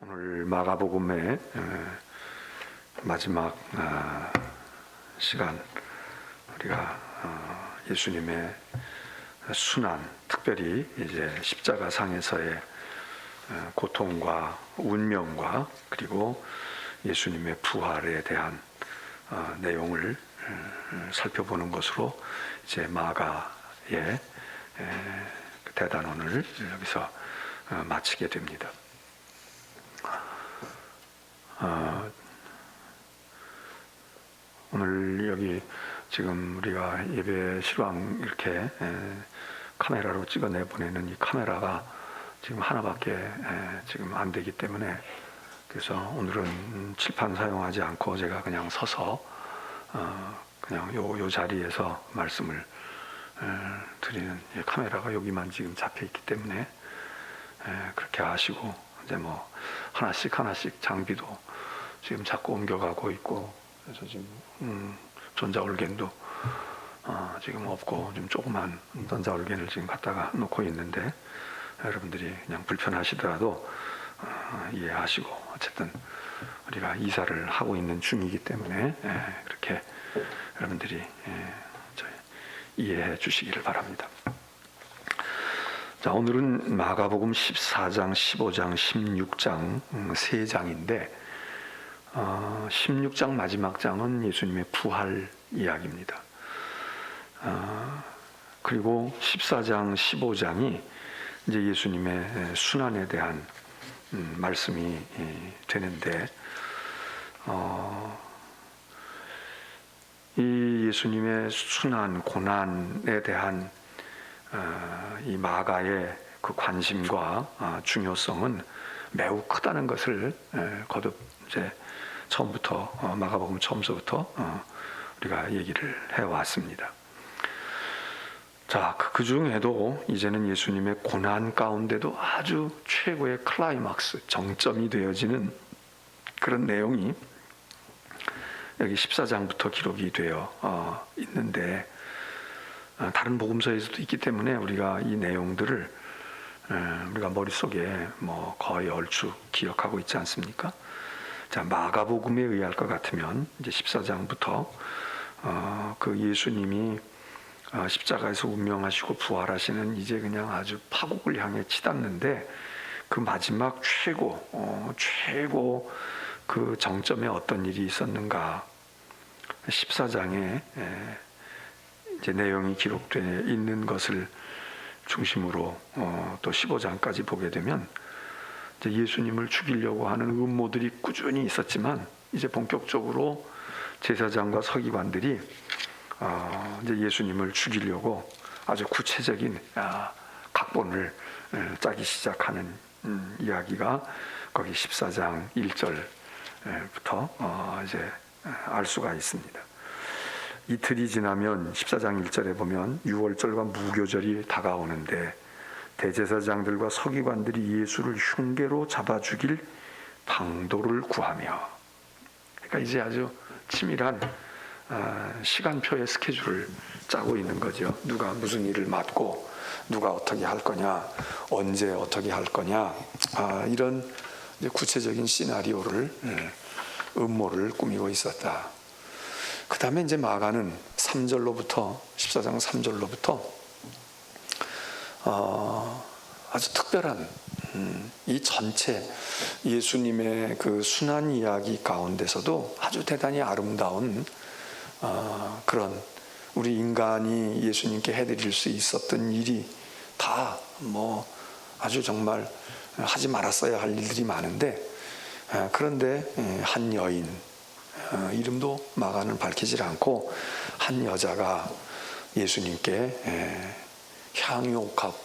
오늘 마가복음의 마지막 시간, 우리가 예수님의 순환, 특별히 이제 십자가상에서의 고통과 운명과 그리고 예수님의 부활에 대한 내용을 살펴보는 것으로 이제 마가의 대단원을 여기서 마치게 됩니다. 오늘 여기 지금 우리가 예배 실황 이렇게 카메라로 찍어내 보내는 이 카메라가 지금 하나밖에 지금 안 되기 때문에, 그래서 오늘은 칠판 사용하지 않고 제가 그냥 서서 그냥 요 자리에서 말씀을 드리는, 카메라가 여기만 지금 잡혀 있기 때문에 그렇게 하시고, 이제 뭐 하나씩 장비도 지금 자꾸 옮겨가고 있고, 그래서 지금 전자올겐도 지금 없고 좀 조그만 전자올겐을 지금 갖다가 놓고 있는데, 여러분들이 그냥 불편하시더라도 이해하시고, 어쨌든 우리가 이사를 하고 있는 중이기 때문에 그렇게 여러분들이 이해해 주시기를 바랍니다. 자, 오늘은 마가복음 14장, 15장, 16장 3장인데 16장 마지막 장은 예수님의 부활 이야기입니다. 그리고 14장, 15장이 이제 예수님의 순환에 대한 말씀이 되는데, 이 예수님의 순환, 고난에 대한 이 마가의 그 관심과 중요성은 매우 크다는 것을 거듭 이제 처음부터 마가복음 처음서부터 우리가 얘기를 해왔습니다. 자, 그 중에도 이제는 예수님의 고난 가운데도 아주 최고의 클라이막스, 정점이 되어지는 그런 내용이 여기 14장부터 기록이 되어 있는데, 다른 복음서에서도 있기 때문에 우리가 이 내용들을 우리가 머릿속에 뭐 거의 얼추 기억하고 있지 않습니까? 자, 마가복음에 의할 것 같으면 이제 14장부터 그 예수님이 십자가에서 운명하시고 부활하시는 이제 그냥 아주 파국을 향해 치닫는데, 그 마지막 최고 그 정점에 어떤 일이 있었는가, 14장에 이제 내용이 기록되어 있는 것을 중심으로 또 15장까지 보게 되면, 이제 예수님을 죽이려고 하는 음모들이 꾸준히 있었지만, 이제 본격적으로 제사장과 서기관들이 이제 예수님을 죽이려고 아주 구체적인 각본을 짜기 시작하는 이야기가 거기 14장 1절부터 이제 알 수가 있습니다. 이틀이 지나면 14장 1절에 보면 유월절과 무교절이 다가오는데 대제사장들과 서기관들이 예수를 흉계로 잡아 죽일 방도를 구하며, 그러니까 이제 아주 치밀한 시간표의 스케줄을 짜고 있는 거죠. 누가 무슨 일을 맡고 누가 어떻게 할 거냐, 언제 어떻게 할 거냐, 이런 이제 구체적인 시나리오를 음모를 꾸미고 있었다. 그 다음에 이제 마가는 3절로부터 14장 3절로부터 아주 특별한 이 전체 예수님의 그 순환 이야기 가운데서도 아주 대단히 아름다운 그런 우리 인간이 예수님께 해드릴 수 있었던 일이 다 뭐 아주 정말 하지 말았어야 할 일들이 많은데, 그런데 한 여인, 이름도 마가는 밝히질 않고, 한 여자가 예수님께 향유옥합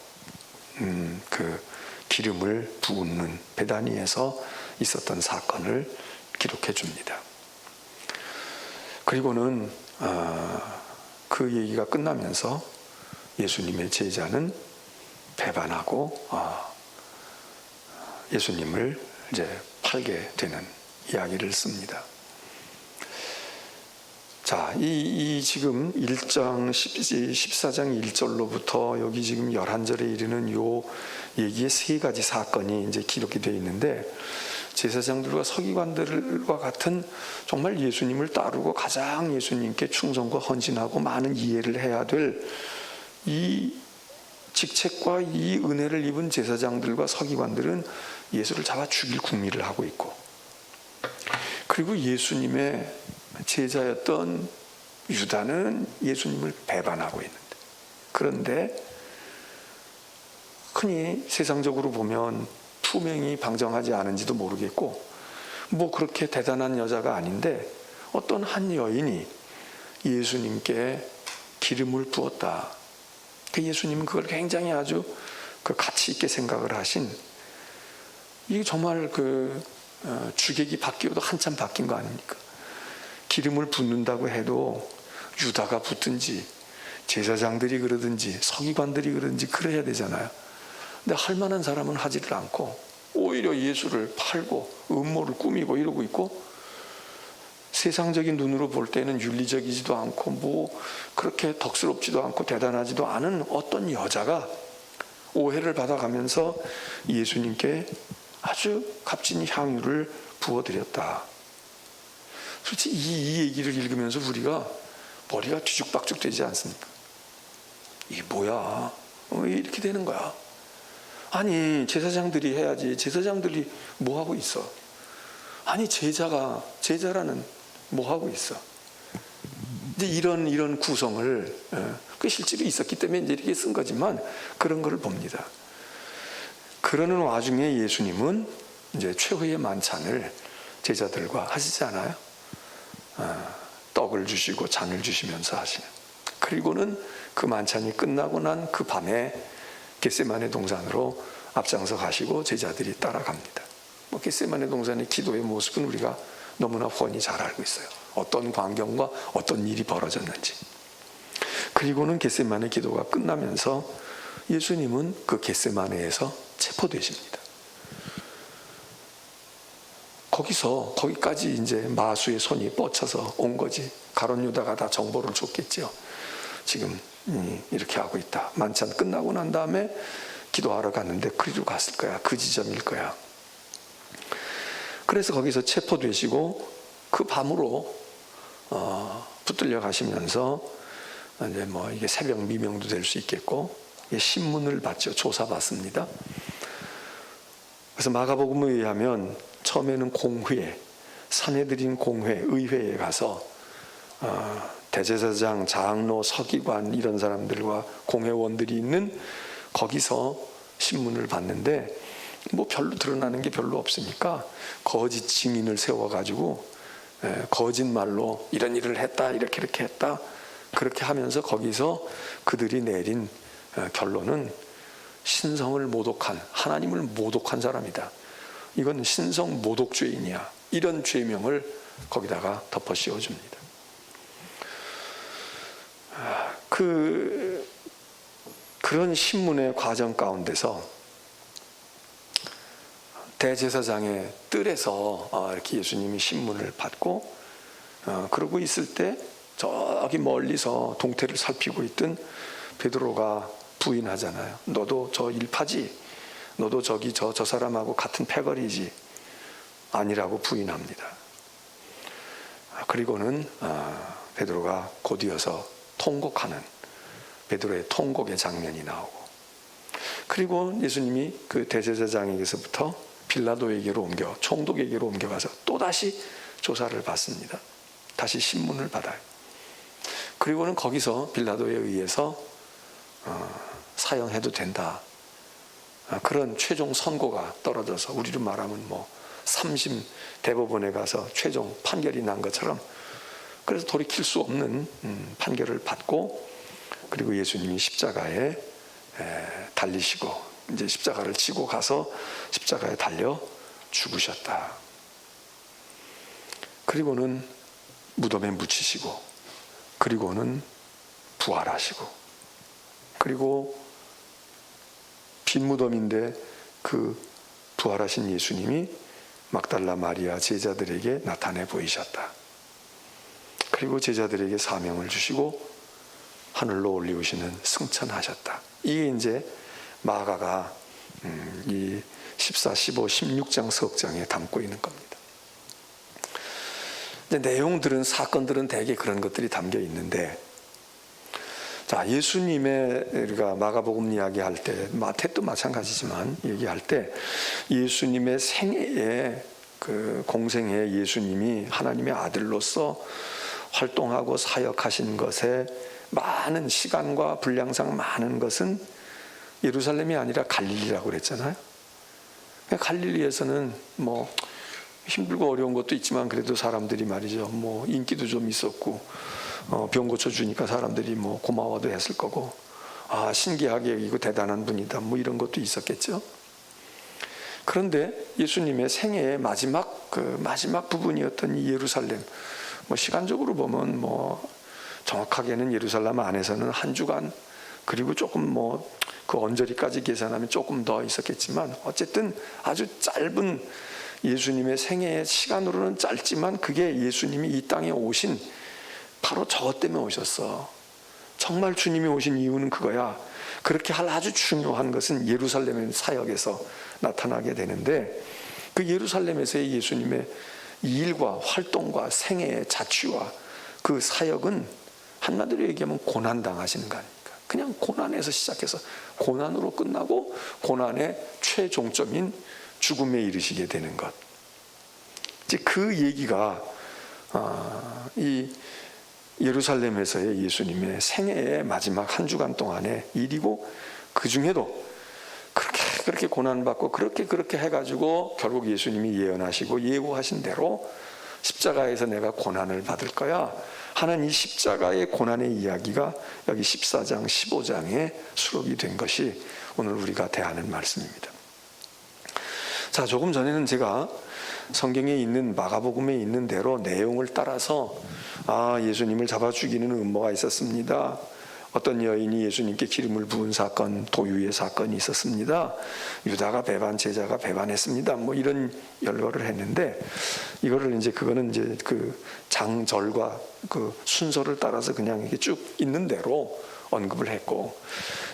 그 기름을 붓는 베다니에서 있었던 사건을 기록해 줍니다. 그리고는 그 얘기가 끝나면서 예수님의 제자는 배반하고 예수님을 이제 팔게 되는 이야기를 씁니다. 자, 이 지금 1장 14장 1절로부터 여기 지금 11절에 이르는 요 얘기의 세 가지 사건이 이제 기록이 되어 있는데, 제사장들과 서기관들과 같은 정말 예수님을 따르고 가장 예수님께 충성과 헌신하고 많은 이해를 해야 될 이 직책과 이 은혜를 입은 제사장들과 서기관들은 예수를 잡아 죽일 궁리를 하고 있고, 그리고 예수님의 제자였던 유다는 예수님을 배반하고 있는데, 그런데 흔히 세상적으로 보면 투명이 방정하지 않은지도 모르겠고 뭐 그렇게 대단한 여자가 아닌데 어떤 한 여인이 예수님께 기름을 부었다. 그 예수님은 그걸 굉장히 아주 그 가치 있게 생각을 하신, 이게 정말 주객이 바뀌어도 한참 바뀐 거 아닙니까? 기름을 붓는다고 해도 유다가 붓든지 제사장들이 그러든지 서기관들이 그러든지 그래야 되잖아요. 근데 할 만한 사람은 하지를 않고 오히려 예수를 팔고 음모를 꾸미고 이러고 있고, 세상적인 눈으로 볼 때는 윤리적이지도 않고 뭐 그렇게 덕스럽지도 않고 대단하지도 않은 어떤 여자가 오해를 받아가면서 예수님께 아주 값진 향유를 부어드렸다. 솔직히 이 얘기를 읽으면서 우리가 머리가 뒤죽박죽 되지 않습니까? 이게 뭐야? 왜 이렇게 되는 거야? 아니, 제사장들이 해야지. 제사장들이 뭐 하고 있어? 아니, 제자라는 뭐 하고 있어? 이제 이런 구성을, 그 실제로 있었기 때문에 이제 이렇게 쓴 거지만 그런 걸 봅니다. 그러는 와중에 예수님은 이제 최후의 만찬을 제자들과 하시지 않아요? 떡을 주시고 잔을 주시면서 하시는. 그리고는 그 만찬이 끝나고 난 그 밤에 겟세마네 동산으로 앞장서 가시고 제자들이 따라갑니다. 뭐 겟세마네 동산의 기도의 모습은 우리가 너무나 훤히 잘 알고 있어요. 어떤 광경과 어떤 일이 벌어졌는지. 그리고는 겟세마네 기도가 끝나면서 예수님은 그 겟세마네에서 체포되십니다. 거기까지 이제 마수의 손이 뻗쳐서 온 거지. 가룟 유다가 다 정보를 줬겠죠. 지금 이렇게 하고 있다. 만찬 끝나고 난 다음에 기도하러 갔는데 그리로 갔을 거야. 그 지점일 거야. 그래서 거기서 체포되시고 그 밤으로 붙들려 가시면서 이제 뭐 이게 새벽 미명도 될 수 있겠고, 신문을 받죠. 조사받습니다. 그래서 마가복음에 의하면 처음에는 공회, 산헤드린 공회, 의회에 가서 대제사장, 장로, 서기관 이런 사람들과 공회원들이 있는 거기서 신문을 받는데 뭐 별로 드러나는 게 별로 없으니까 거짓 증인을 세워가지고 거짓말로 이런 일을 했다, 이렇게 했다, 그렇게 하면서 거기서 그들이 내린 결론은 신성을 모독한, 하나님을 모독한 사람이다. 이건 신성 모독죄인이야. 이런 죄명을 거기다가 덮어 씌워줍니다. 그런 신문의 과정 가운데서 대제사장의 뜰에서 이렇게 예수님이 신문을 받고 그러고 있을 때 저기 멀리서 동태를 살피고 있던 베드로가 부인하잖아요. 너도 저 일파지? 너도 저기 저 사람하고 같은 패거리지? 아니라고 부인합니다. 그리고는 베드로가 곧이어서 통곡하는 베드로의 통곡의 장면이 나오고, 그리고 예수님이 그 대제사장에게서부터 빌라도에게로 총독에게로 옮겨가서 또다시 조사를 받습니다. 다시 신문을 받아요. 그리고는 거기서 빌라도에 의해서 사형해도 된다. 그런 최종 선고가 떨어져서 우리로 말하면 뭐 3심 대법원에 가서 최종 판결이 난 것처럼, 그래서 돌이킬 수 없는 판결을 받고, 그리고 예수님이 십자가에 달리시고 이제 십자가를 지고 가서 십자가에 달려 죽으셨다. 그리고는 무덤에 묻히시고, 그리고는 부활하시고, 그리고 빈 무덤인데 그 부활하신 예수님이 막달라 마리아 제자들에게 나타내 보이셨다. 그리고 제자들에게 사명을 주시고 하늘로 올리우시는 승천하셨다. 이게 이제 마가가 이 14, 15, 16장 석장에 담고 있는 겁니다. 내용들은, 사건들은 대개 그런 것들이 담겨 있는데, 자, 예수님의, 우리가 마가복음 이야기할 때, 마태도 마찬가지지만 얘기할 때 예수님의 생애에, 그 공생애에 예수님이 하나님의 아들로서 활동하고 사역하신 것에 많은 시간과 분량상 많은 것은 예루살렘이 아니라 갈릴리라고 그랬잖아요. 갈릴리에서는 뭐 힘들고 어려운 것도 있지만 그래도 사람들이 말이죠, 뭐 인기도 좀 있었고, 병 고쳐주니까 사람들이 뭐 고마워도 했을 거고, 아, 신기하게 여기고 대단한 분이다, 뭐 이런 것도 있었겠죠. 그런데 예수님의 생애의 마지막 부분이었던 이 예루살렘, 뭐 시간적으로 보면 뭐 정확하게는 예루살렘 안에서는 한 주간, 그리고 조금 뭐 그 언저리까지 계산하면 조금 더 있었겠지만, 어쨌든 아주 짧은 예수님의 생애의 시간으로는 짧지만 그게 예수님이 이 땅에 오신 바로 저것 때문에 오셨어. 정말 주님이 오신 이유는 그거야. 그렇게 할 아주 중요한 것은 예루살렘의 사역에서 나타나게 되는데, 그 예루살렘에서의 예수님의 일과 활동과 생애의 자취와 그 사역은 한마디로 얘기하면 고난당하시는 거 아닙니까? 그냥 고난에서 시작해서 고난으로 끝나고 고난의 최종점인 죽음에 이르시게 되는 것. 이제 그 얘기가 이 예루살렘에서의 예수님의 생애의 마지막 한 주간 동안의 일이고, 그 중에도 그렇게 고난받고 그렇게 해가지고 결국 예수님이 예언하시고 예고하신 대로 십자가에서 내가 고난을 받을 거야 하는 이 십자가의 고난의 이야기가 여기 14장, 15장에 수록이 된 것이 오늘 우리가 대하는 말씀입니다. 자, 조금 전에는 제가 성경에 있는, 마가복음에 있는 대로 내용을 따라서 예수님을 잡아 죽이는 음모가 있었습니다. 어떤 여인이 예수님께 기름을 부은 사건, 도유의 사건이 있었습니다. 유다가 배반, 제자가 배반했습니다. 뭐 이런 연로를 했는데, 이거를 이제 그거는 이제 그 장절과 그 순서를 따라서 그냥 이렇게 쭉 있는 대로 언급을 했고,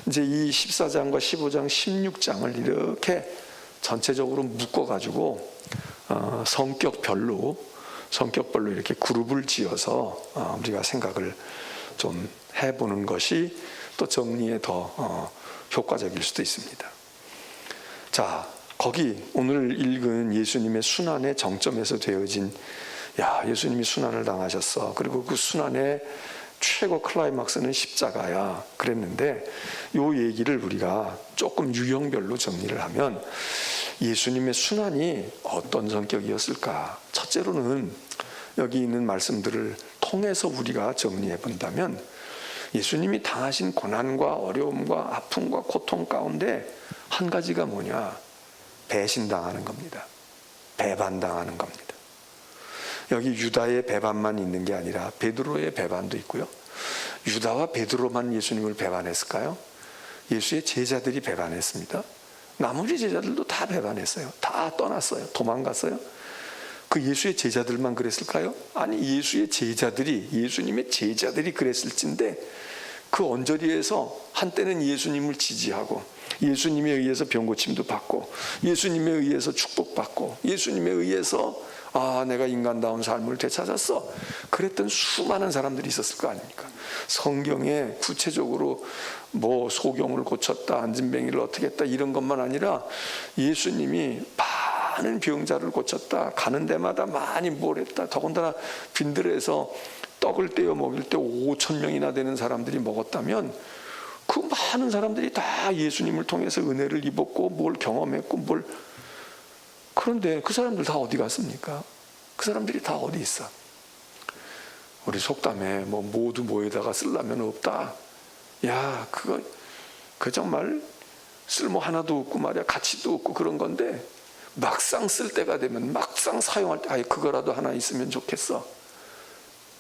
이제 이 14장과 15장, 16장을 이렇게 전체적으로 묶어가지고 성격별로 이렇게 그룹을 지어서 우리가 생각을 좀 해보는 것이 또 정리에 더 효과적일 수도 있습니다. 자, 거기 오늘 읽은 예수님의 순환의 정점에서 되어진, 예수님이 순환을 당하셨어. 그리고 그 순환의 최고 클라이막스는 십자가야. 그랬는데 이 얘기를 우리가 조금 유형별로 정리를 하면 예수님의 순환이 어떤 성격이었을까? 첫째로는 여기 있는 말씀들을 통해서 우리가 정리해 본다면, 예수님이 당하신 고난과 어려움과 아픔과 고통 가운데 한 가지가 뭐냐? 배신당하는 겁니다. 배반당하는 겁니다. 여기 유다의 배반만 있는 게 아니라 베드로의 배반도 있고요. 유다와 베드로만 예수님을 배반했을까요? 예수의 제자들이 배반했습니다. 나머지 제자들도 다 배반했어요. 다 떠났어요. 도망갔어요. 그 예수의 제자들만 그랬을까요? 아니, 예수의 제자들이, 예수님의 제자들이 그랬을진데, 그 언저리에서 한때는 예수님을 지지하고, 예수님에 의해서 병고침도 받고, 예수님에 의해서 축복받고, 예수님에 의해서 내가 인간다운 삶을 되찾았어, 그랬던 수많은 사람들이 있었을 거 아닙니까? 성경에 구체적으로 뭐 소경을 고쳤다, 안진뱅이를 어떻게 했다 이런 것만 아니라 예수님이 많은 병자를 고쳤다, 가는 데마다 많이 뭘 했다, 더군다나 빈들에서 떡을 떼어 먹일 때 5,000명이나 되는 사람들이 먹었다면, 그 많은 사람들이 다 예수님을 통해서 은혜를 입었고 뭘 경험했고 그런데 그 사람들 다 어디 갔습니까? 그 사람들이 다 어디 있어? 우리 속담에 뭐 모두 모여다가 쓸라면 없다. 그거 정말 쓸모 하나도 없고 말이야, 가치도 없고 그런 건데, 막상 쓸 때가 되면, 막상 사용할 때 그거라도 하나 있으면 좋겠어.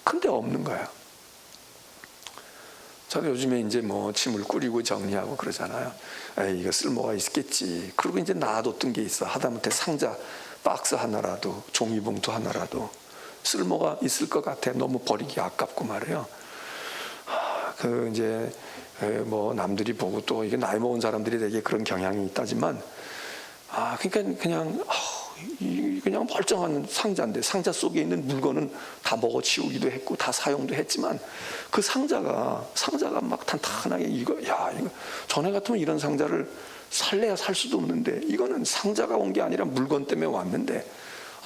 근데 없는 거야. 저도 요즘에 이제 뭐 짐을 꾸리고 정리하고 그러잖아요. 이거 쓸모가 있겠지. 그리고 이제 놔뒀던 게 있어. 하다못해 상자 박스 하나라도, 종이봉투 하나라도 쓸모가 있을 것 같아. 너무 버리기 아깝고 말이에요. 그 이제 뭐 남들이 보고 또 이게 나이 먹은 사람들이 되게 그런 경향이 있다지만 그러니까 그냥 멀쩡한 상자인데 상자 속에 있는 물건은 다 먹어치우기도 했고 다 사용도 했지만 그 상자가 막 탄탄하게 이거 전에 같으면 이런 상자를 살래야 살 수도 없는데 이거는 상자가 온 게 아니라 물건 때문에 왔는데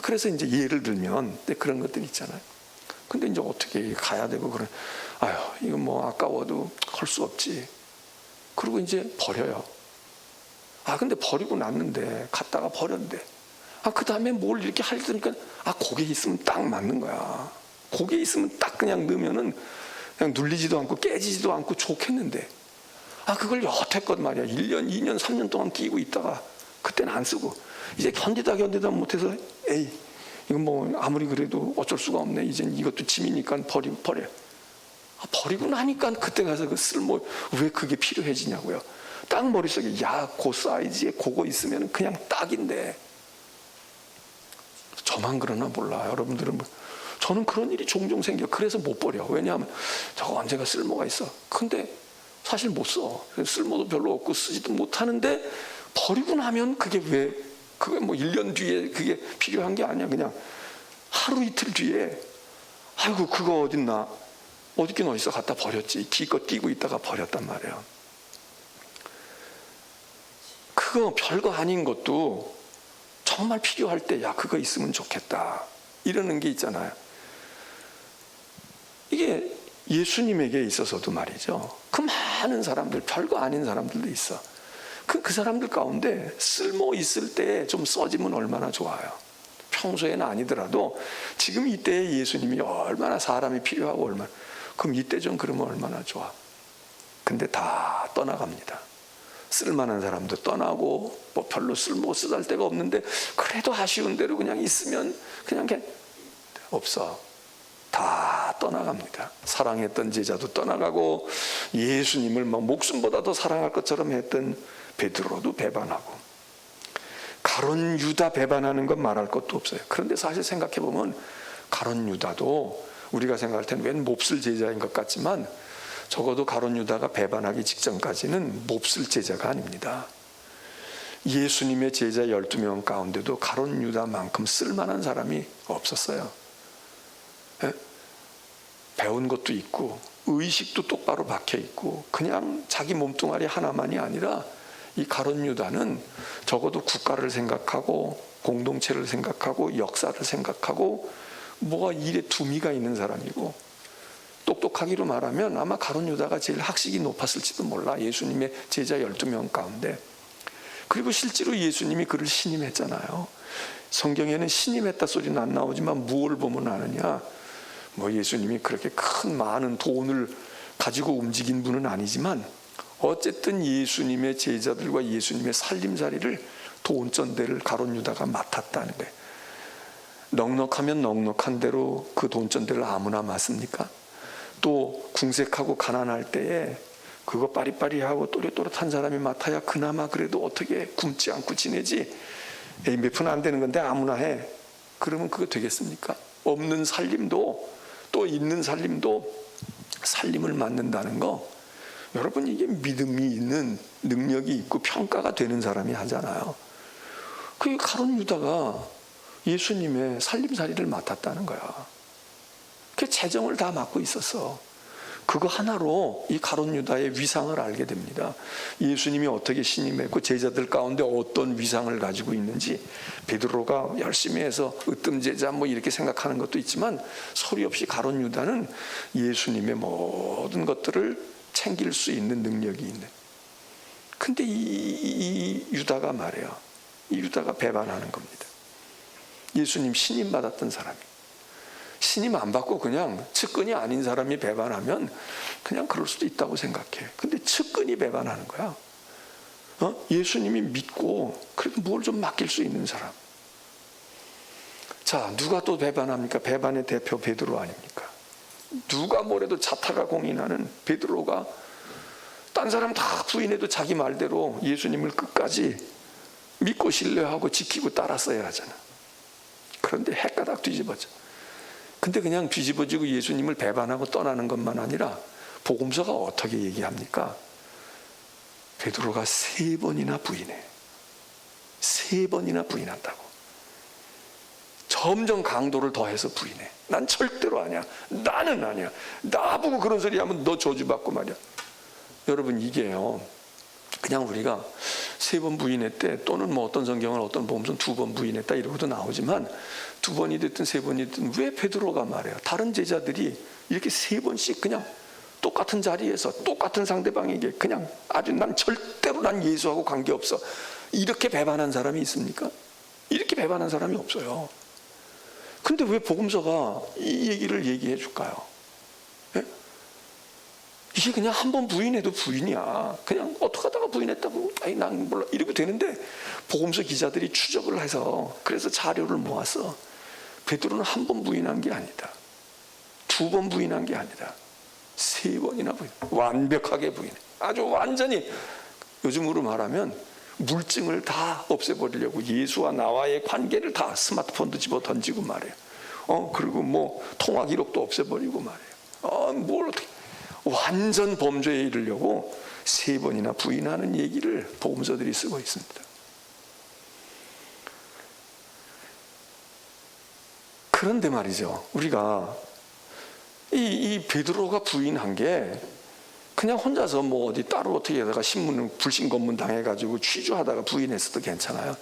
그래서 이제 예를 들면 그런 것들 있잖아요. 근데 이제 어떻게 가야 되고 그런 이거 뭐 아까워도 할 수 없지. 그리고 이제 버려요. 근데 버리고 났는데 갔다가 버렸는데 그 다음에 뭘 이렇게 하려니까 고개 있으면 딱 맞는 거야. 고개 있으면 딱 그냥 넣으면은 그냥 눌리지도 않고 깨지지도 않고 좋겠는데 그걸 여태껏 말이야 1년, 2년, 3년 동안 끼고 있다가 그때는 안 쓰고 이제 견디다 못해서 이건 뭐 아무리 그래도 어쩔 수가 없네. 이젠 이것도 짐이니까 버려. 버리고 나니까 그때 가서 그 쓸모 왜 그게 필요해지냐고요. 딱 머릿속에 그 사이즈에 그거 있으면 그냥 딱인데 저만 그러나 몰라. 여러분들은 저는 그런 일이 종종 생겨. 그래서 못 버려. 왜냐하면 저거 언제가 쓸모가 있어. 근데 사실 못 써. 쓸모도 별로 없고 쓰지도 못하는데 버리고 나면 그게 뭐 1년 뒤에 그게 필요한 게 아니야. 그냥 하루 이틀 뒤에 그거 어딨나 어딨긴 어디서 갖다 버렸지. 기껏 끼고 있다가 버렸단 말이에요. 그거 별거 아닌 것도 정말 필요할 때 그거 있으면 좋겠다 이러는 게 있잖아요. 이게 예수님에게 있어서도 말이죠. 그 많은 사람들, 별거 아닌 사람들도 있어. 그 사람들 가운데 쓸모 있을 때 좀 써지면 얼마나 좋아요. 평소에는 아니더라도 지금 이때에 예수님이 얼마나 사람이 필요하고 그럼 이때 좀 그러면 얼마나 좋아. 근데 다 떠나갑니다. 쓸만한 사람도 떠나고 뭐 별로 쓸모 쓰잘 데가 없는데 그래도 아쉬운 대로 그냥 있으면 그냥 없어. 다 떠나갑니다. 사랑했던 제자도 떠나가고 예수님을 목숨보다 더 사랑할 것처럼 했던 베드로도 배반하고 가룟 유다 배반하는 건 말할 것도 없어요. 그런데 사실 생각해보면 가룟 유다도 우리가 생각할 때는 웬 몹쓸 제자인 것 같지만 적어도 가룟 유다가 배반하기 직전까지는 몹쓸 제자가 아닙니다. 예수님의 제자 12명 가운데도 가룟 유다만큼 쓸만한 사람이 없었어요. 배운 것도 있고 의식도 똑바로 박혀있고 그냥 자기 몸뚱아리 하나만이 아니라 이 가룟 유다는 적어도 국가를 생각하고 공동체를 생각하고 역사를 생각하고 뭐가 일에 두미가 있는 사람이고 똑똑하기로 말하면 아마 가룟 유다가 제일 학식이 높았을지도 몰라. 예수님의 제자 12명 가운데. 그리고 실제로 예수님이 그를 신임했잖아요. 성경에는 신임했다 소리는 안 나오지만 무엇을 보면 아느냐, 뭐 예수님이 그렇게 많은 돈을 가지고 움직인 분은 아니지만 어쨌든 예수님의 제자들과 예수님의 살림살이를 돈전대를 가룟 유다가 맡았다는 거예요. 넉넉하면 넉넉한 대로 그 돈전대를 아무나 맡습니까? 또 궁색하고 가난할 때에 그거 빠리빠리하고 또렷또렷한 사람이 맡아야 그나마 그래도 어떻게 굶지 않고 지내지. 몇 푼 안 되는 건데 아무나 해. 그러면 그거 되겠습니까? 없는 살림도 또 있는 살림도 살림을 맡는다는 거, 여러분 이게 믿음이 있는 능력이 있고 평가가 되는 사람이 하잖아요. 그 가룟 유다가 예수님의 살림살이를 맡았다는 거야. 그 재정을 다 맡고 있었어. 그거 하나로 이 가룟 유다의 위상을 알게 됩니다. 예수님이 어떻게 신임했고 제자들 가운데 어떤 위상을 가지고 있는지. 베드로가 열심히 해서 으뜸 제자 뭐 이렇게 생각하는 것도 있지만 소리 없이 가룟 유다는 예수님의 모든 것들을 챙길 수 있는 능력이 있는. 근데 이 유다가 말이에요. 이 유다가 배반하는 겁니다. 예수님 신임 받았던 사람이. 신임 안 받고 그냥 측근이 아닌 사람이 배반하면 그냥 그럴 수도 있다고 생각해. 근데 측근이 배반하는 거야. 예수님이 믿고 그래도 뭘 좀 맡길 수 있는 사람. 자, 누가 또 배반합니까? 배반의 대표 베드로 아닙니까? 누가 뭐래도 자타가 공인하는 베드로가 딴 사람 다 부인해도 자기 말대로 예수님을 끝까지 믿고 신뢰하고 지키고 따랐어야 하잖아. 그런데 헷가닥 뒤집어져. 근데 그냥 뒤집어지고 예수님을 배반하고 떠나는 것만 아니라 복음서가 어떻게 얘기합니까? 베드로가 3번이나 부인해. 3번이나 부인한다고. 점점 강도를 더해서 부인해. 난 절대로 아니야. 나는 아니야. 나보고 그런 소리 하면 너 저주받고 말이야. 여러분, 이게요, 그냥 우리가 3번 부인했대, 또는 뭐 어떤 성경은 어떤 복음서는 2번 부인했다 이러고도 나오지만, 2번이 됐든 3번이 됐든 왜 베드로가 말해요? 다른 제자들이 이렇게 3번씩 그냥 똑같은 자리에서 똑같은 상대방에게 그냥 아주 난 절대로 난 예수하고 관계없어, 이렇게 배반한 사람이 있습니까? 이렇게 배반한 사람이 없어요. 근데 왜 복음서가 이 얘기를 얘기해 줄까요? 예? 이게 그냥 한 번 부인해도 부인이야. 그냥 어떻게 하다가 부인했다고, 아이 난 몰라, 이러면 되는데, 복음서 기자들이 추적을 해서 그래서 자료를 모았어. 베드로는 한 번 부인한 게 아니다, 2번 부인한 게 아니다, 3번이나 부인, 완벽하게 부인해. 아주 완전히, 요즘으로 말하면 물증을 다 없애버리려고 예수와 나와의 관계를 다 스마트폰도 집어 던지고 말이에요. 그리고 뭐 통화 기록도 없애버리고 말이에요. 뭘 어떻게, 완전 범죄에 이르려고 3번이나 부인하는 얘기를 복음서들이 쓰고 있습니다. 그런데 말이죠, 우리가 이 베드로가 부인한 게 그냥 혼자서 뭐 어디 따로 어떻게 하다가 신문 불신검문 당해가지고 취조하다가 부인했어도 괜찮아요.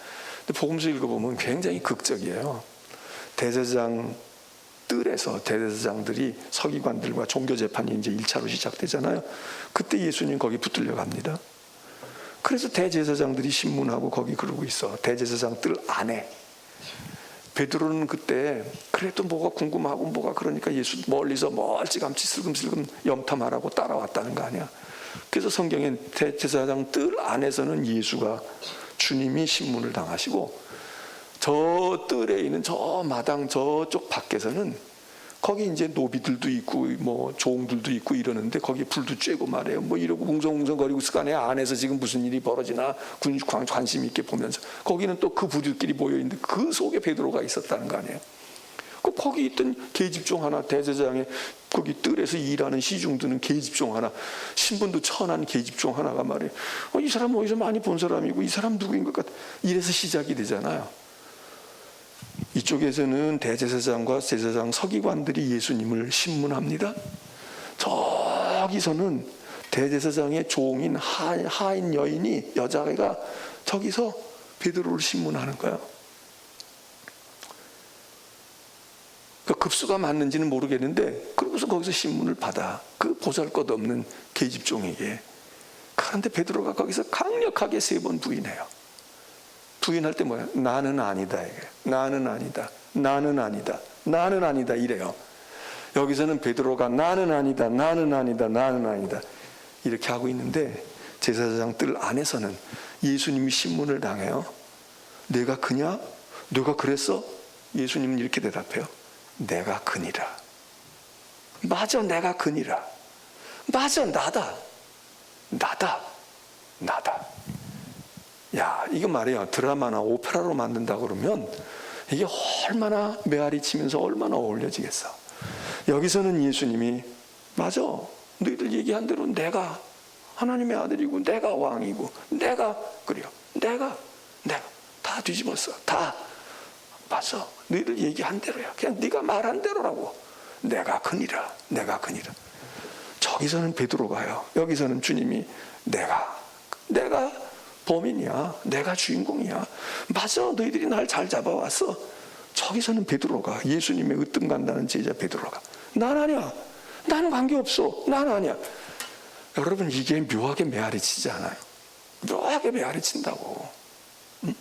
근데 복음서 읽어보면 굉장히 극적이에요. 대제사장 뜰에서 대제사장들이 서기관들과 종교재판이 이제 1차로 시작되잖아요. 그때 예수님 거기 붙들려 갑니다. 그래서 대제사장들이 신문하고 거기 그러고 있어. 대제사장 뜰 안에. 베드로는 그때 그래도 뭐가 궁금하고 뭐가 그러니까 예수 멀리서 멀찌감치 슬금슬금 염탐하라고 따라왔다는 거 아니야. 그래서 성경엔 대제사장 뜰 안에서는 예수가, 주님이 신문을 당하시고, 저 뜰에 있는 저 마당 저쪽 밖에서는 거기 이제 노비들도 있고 뭐 종들도 있고 이러는데 거기 불도 쬐고 말해요. 뭐 이러고 웅성웅성거리고 습관에 안에서 지금 무슨 일이 벌어지나 관심 있게 보면서, 거기는 또 그 부류끼리 모여있는데 그 속에 베드로가 있었다는 거 아니에요. 거기 있던 계집종 하나, 대제사장의 거기 뜰에서 일하는 시중드는 계집종 하나, 신분도 천한 계집종 하나가 말이에요. 이 사람 어디서 많이 본 사람이고 이 사람 누구인 것 같아. 이래서 시작이 되잖아요. 이쪽에서는 대제사장과 제사장 서기관들이 예수님을 신문합니다. 저기서는 대제사장의 종인 하인 여인이, 여자가 저기서 베드로를 신문하는 거야. 급수가 맞는지는 모르겠는데 그러고서 거기서 신문을 받아, 그 보잘것없는 계집종에게. 그런데 베드로가 거기서 강력하게 3번 부인해요. 부인할 때 뭐야? 나는 아니다, 이게. 나는 아니다, 나는 아니다, 나는 아니다 이래요. 여기서는 베드로가 나는 아니다, 나는 아니다, 나는 아니다 이렇게 하고 있는데, 제사장 뜰 안에서는 예수님이 신문을 당해요. 내가 그냐? 너가 그랬어? 예수님은 이렇게 대답해요. 내가 그니라. 맞아, 내가 그니라. 맞아, 나다. 야, 이거 말이야, 드라마나 오페라로 만든다 그러면 이게 얼마나 메아리 치면서 얼마나 어울려지겠어. 여기서는 예수님이 맞아, 너희들 얘기한 대로 내가 하나님의 아들이고 내가 왕이고 내가 그래요. 내가 다 뒤집었어. 다 맞아, 너희들 얘기한 대로야. 그냥 네가 말한 대로라고. 내가 그니라. 저기서는 베드로가요, 여기서는 주님이 내가 범인이야, 내가 주인공이야. 맞아, 너희들이 날 잘 잡아왔어. 저기서는 베드로가, 예수님의 으뜸 간다는 제자 베드로가, 난 아니야, 나는 관계없어, 난 아니야. 여러분, 이게 묘하게 메아리 치지 않아요? 묘하게 메아리 친다고. 응?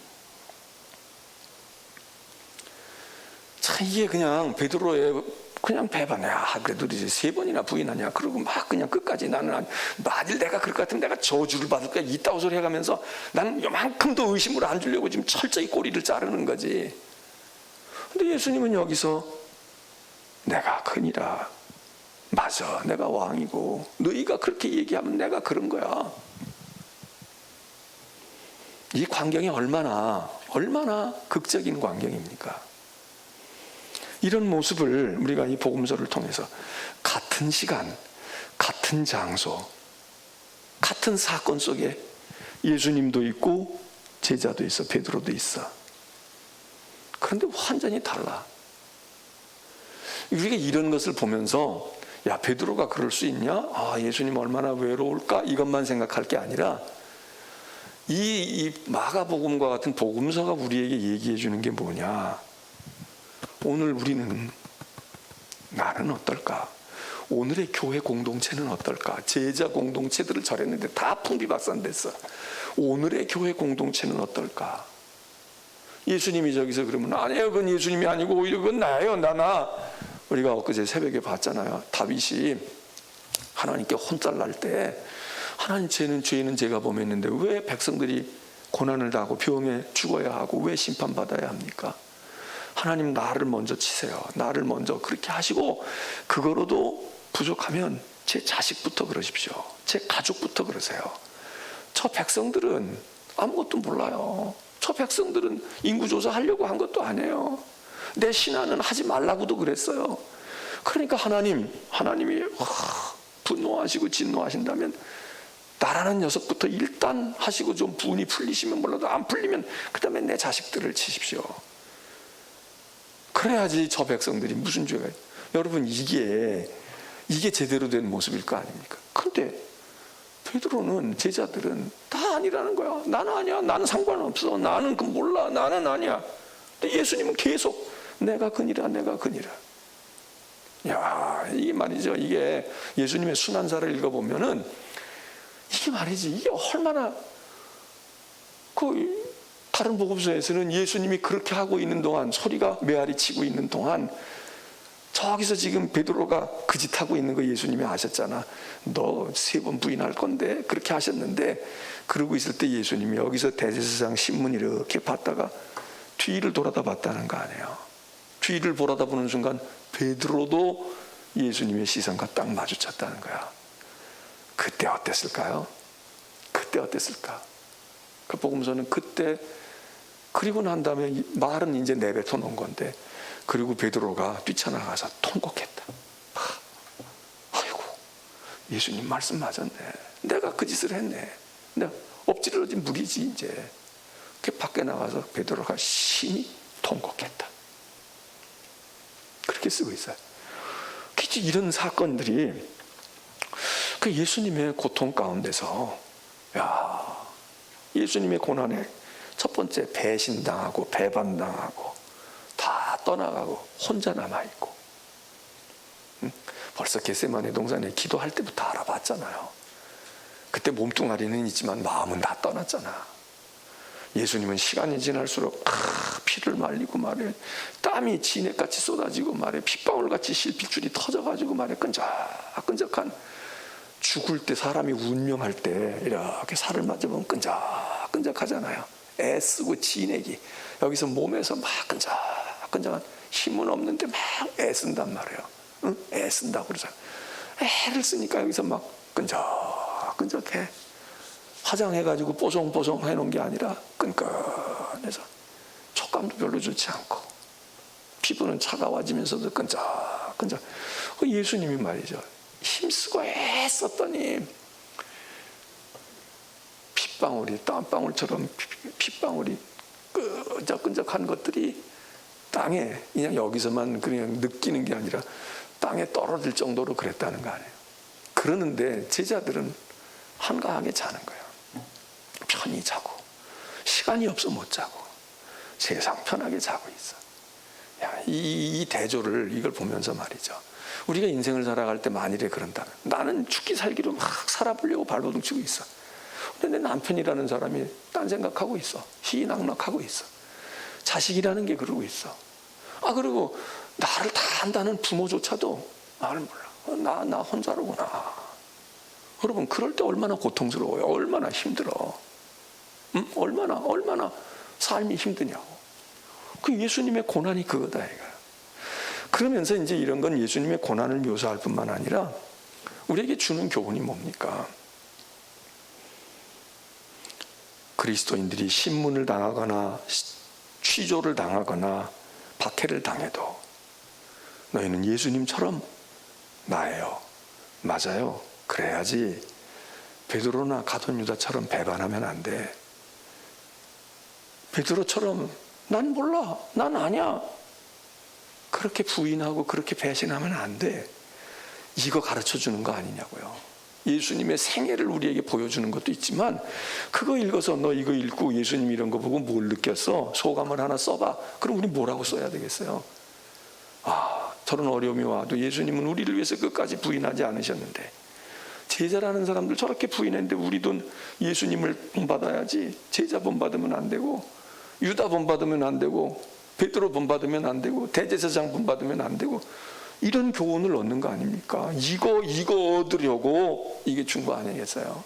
참, 이게 그냥 베드로의 그냥 배반해. 그래도 이제 3번이나 부인하냐. 그러고 막 그냥 끝까지 나는 만일 내가 그럴 것 같으면 내가 저주를 받을까 이따구 소리 해가면서 나는 요만큼도 의심을 안 주려고 지금 철저히 꼬리를 자르는 거지. 근데 예수님은 여기서 내가 크니라. 맞아, 내가 왕이고 너희가 그렇게 얘기하면 내가 그런 거야. 이 광경이 얼마나 극적인 광경입니까? 이런 모습을 우리가 이 복음서를 통해서 같은 시간, 같은 장소, 같은 사건 속에 예수님도 있고 제자도 있어, 베드로도 있어. 그런데 완전히 달라. 우리가 이런 것을 보면서 야, 베드로가 그럴 수 있냐? 아, 예수님 얼마나 외로울까? 이것만 생각할 게 아니라 이 마가복음과 같은 복음서가 우리에게 얘기해 주는 게 뭐냐? 오늘 우리는, 나는 어떨까? 오늘의 교회 공동체는 어떨까? 제자 공동체들을 절했는데 다 풍비박산됐어. 오늘의 교회 공동체는 어떨까? 예수님이 저기서 그러면 아니에요, 그건 예수님이 아니고 오히려 그건 나예요, 나. 우리가 엊그제 새벽에 봤잖아요. 다윗이 하나님께 혼쭐날 때 하나님, 죄는 제가 범했는데 왜 백성들이 고난을 당하고 병에 죽어야 하고 왜 심판받아야 합니까? 하나님, 나를 먼저 치세요. 나를 먼저 그렇게 하시고, 그거로도 부족하면 제 자식부터 그러십시오. 제 가족부터 그러세요. 저 백성들은 아무것도 몰라요. 저 백성들은 인구조사 하려고 한 것도 아니에요. 내 신하는 하지 말라고도 그랬어요. 그러니까 하나님이 분노하시고 진노하신다면 나라는 녀석부터 일단 하시고 좀 분이 풀리시면 몰라도 안 풀리면 그 다음에 내 자식들을 치십시오. 그래야지 저 백성들이 무슨 죄가. 여러분, 이게 제대로 된 모습일 거 아닙니까? 근데 베드로는, 제자들은 다 아니라는 거야. 나는 아니야. 나는 상관없어. 나는 그 몰라. 나는 아니야. 근데 예수님은 계속 내가 그니라. 야, 이게 말이죠. 이게 예수님의 순환사를 읽어보면은 이게 말이지. 이게 얼마나 다른 복음서에서는 예수님이 그렇게 하고 있는 동안, 소리가 메아리 치고 있는 동안 저기서 지금 베드로가 그 짓 하고 있는 거 예수님이 아셨잖아. 너 3번 부인할 건데 그렇게 하셨는데, 그러고 있을 때 예수님이 여기서 대제사장 신문 이렇게 봤다가 뒤를 돌아다 봤다는 거 아니에요. 뒤를 돌아다 보는 순간 베드로도 예수님의 시선과 딱 마주쳤다는 거야. 그때 어땠을까요? 그 복음서는 그때, 그리고 난 다음에 말은 이제 내뱉어 놓은 건데, 그리고 베드로가 뛰쳐나가서 통곡했다. 아이고, 예수님 말씀 맞았네. 내가 그 짓을 했네. 내가 엎질러진 물이지 이제. 그 밖에 나가서 베드로가 심히 통곡했다. 그렇게 쓰고 있어요. 이런 사건들이 그 예수님의 고통 가운데서, 야, 예수님의 고난에 첫 번째 배신당하고 배반당하고 다 떠나가고 혼자 남아있고, 벌써 겟세마네 동산에 기도할 때부터 알아봤잖아요. 그때 몸뚱아리는 있지만 마음은 다 떠났잖아. 예수님은 시간이 지날수록 피를 말리고 말해, 땀이 진액같이 쏟아지고 말해, 핏방울같이 실핏줄이 터져가지고 말해, 끈적끈적한, 죽을 때 사람이 운명할 때 이렇게 살을 맞으면 끈적끈적하잖아요. 애쓰고 진액이 여기서 몸에서 막 끈적끈적한, 힘은 없는데 막 애쓴단 말이에요. 응? 애쓴다고 그러잖아. 애를 쓰니까 여기서 막 끈적끈적해. 화장해가지고 뽀송뽀송 해놓은 게 아니라 끈끈해서 촉감도 별로 좋지 않고, 피부는 차가워지면서도 끈적끈적. 그 예수님이 말이죠, 힘쓰고 애썼더니 핏방울이, 땀방울처럼 핏방울이 끈적끈적한 것들이 땅에, 그냥 여기서만 그냥 느끼는 게 아니라 땅에 떨어질 정도로 그랬다는 거 아니에요. 그러는데 제자들은 한가하게 자는 거예요. 편히 자고, 시간이 없어 못 자고, 세상 편하게 자고 있어. 야, 이 대조를, 이걸 보면서 말이죠, 우리가 인생을 살아갈 때 만일에 그런다면, 나는 죽기 살기로 막 살아보려고 발버둥 치고 있어. 근데 내 남편이라는 사람이 딴 생각하고 있어. 희낙낙하고 있어. 자식이라는 게 그러고 있어. 그리고 나를 다 안다는 부모조차도 나를 몰라. 나 혼자로구나. 여러분, 그럴 때 얼마나 고통스러워요. 얼마나 힘들어. 얼마나 삶이 힘드냐고. 그 예수님의 고난이 그거다 이거. 그러면서 이제 이런 건 예수님의 고난을 묘사할 뿐만 아니라 우리에게 주는 교훈이 뭡니까? 그리스도인들이 신문을 당하거나 취조를 당하거나 박해를 당해도 너희는 예수님처럼 나예요. 맞아요. 그래야지 베드로나 가룟 유다처럼 배반하면 안 돼. 베드로처럼 난 몰라, 난 아니야, 그렇게 부인하고 그렇게 배신하면 안 돼. 이거 가르쳐 주는 거 아니냐고요. 예수님의 생애를 우리에게 보여주는 것도 있지만, 그거 읽어서 너 이거 읽고 예수님 이런 거 보고 뭘 느꼈어? 소감을 하나 써봐. 그럼 우리 뭐라고 써야 되겠어요? 아, 저런 어려움이 와도 예수님은 우리를 위해서 끝까지 부인하지 않으셨는데, 제자라는 사람들 저렇게 부인했는데 우리도 예수님을 본받아야지. 제자 본받으면 안 되고, 유다 본받으면 안 되고, 베드로 본받으면 안 되고, 대제사장 본받으면 안 되고, 이런 교훈을 얻는 거 아닙니까? 이거 얻으려고 이게 준 거 아니겠어요?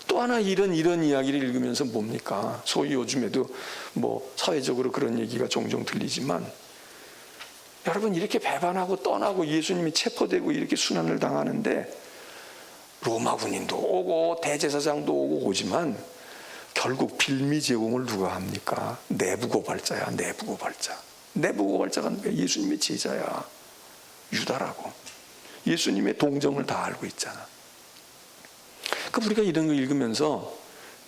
또 하나 이런 이야기를 읽으면서 뭡니까? 소위 요즘에도 뭐 사회적으로 그런 얘기가 종종 들리지만, 여러분, 이렇게 배반하고 떠나고 예수님이 체포되고 이렇게 순환을 당하는데 로마 군인도 오고 대제사장도 오지만 결국 빌미 제공을 누가 합니까? 내부 고발자야. 내부 고발자. 내부 고발자가 누구야? 예수님의 제자야. 유다라고. 예수님의 동정을 다 알고 있잖아. 그러니까 우리가 이런 거 읽으면서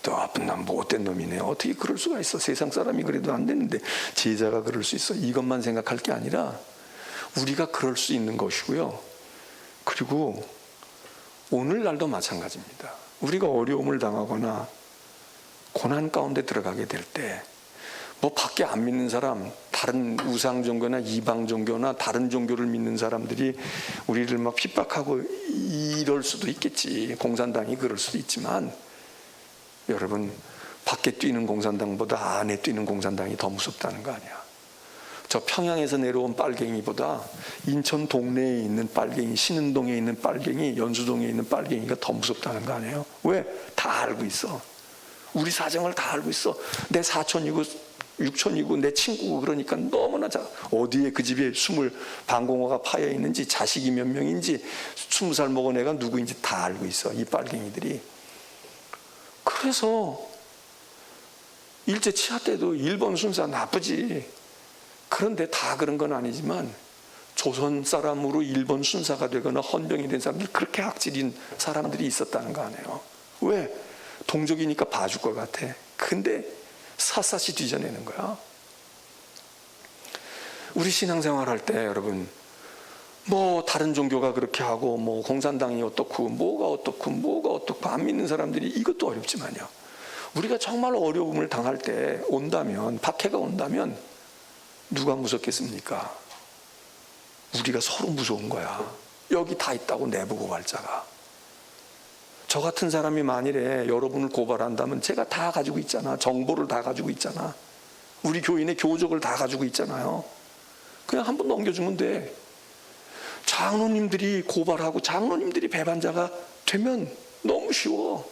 너 나쁜 놈, 못된 놈이네, 어떻게 그럴 수가 있어, 세상 사람이 그래도 안 되는데 제자가 그럴 수 있어, 이것만 생각할 게 아니라 우리가 그럴 수 있는 것이고요. 그리고 오늘날도 마찬가지입니다. 우리가 어려움을 당하거나 고난 가운데 들어가게 될 때, 뭐 밖에 안 믿는 사람, 다른 우상 종교나 이방 종교나 다른 종교를 믿는 사람들이 우리를 막 핍박하고 이럴 수도 있겠지. 공산당이 그럴 수도 있지만, 여러분, 밖에 뛰는 공산당보다 안에 뛰는 공산당이 더 무섭다는 거 아니야. 저 평양에서 내려온 빨갱이보다 인천 동네에 있는 빨갱이, 신은동에 있는 빨갱이, 연수동에 있는 빨갱이가 더 무섭다는 거 아니에요? 왜? 다 알고 있어. 우리 사정을 다 알고 있어. 내 사촌이고 육촌이고 내 친구고, 그러니까 너무나 어디에 그 집에 방공호가 파여 있는지, 자식이 몇 명인지, 20살 먹은 애가 누구인지 다 알고 있어, 이 빨갱이들이. 그래서 일제 치하 때도 일본 순사 나쁘지. 그런데 다 그런 건 아니지만 조선 사람으로 일본 순사가 되거나 헌병이 된 사람들이 그렇게 악질인 사람들이 있었다는 거 아니에요. 왜? 동족이니까 봐줄 것 같아. 근데 샅샅이 뒤져내는 거야. 우리 신앙생활 할 때 여러분, 뭐 다른 종교가 그렇게 하고, 뭐 공산당이 어떻고, 뭐가 어떻고 안 믿는 사람들이, 이것도 어렵지만요, 우리가 정말 어려움을 당할 때 온다면, 박해가 온다면 누가 무섭겠습니까? 우리가 서로 무서운 거야. 여기 다 있다고, 내부 고발자가. 저 같은 사람이 만일에 여러분을 고발한다면 제가 다 가지고 있잖아. 정보를 다 가지고 있잖아. 우리 교인의 교적을 다 가지고 있잖아요. 그냥 한번 넘겨주면 돼. 장로님들이 고발하고 장로님들이 배반자가 되면 너무 쉬워.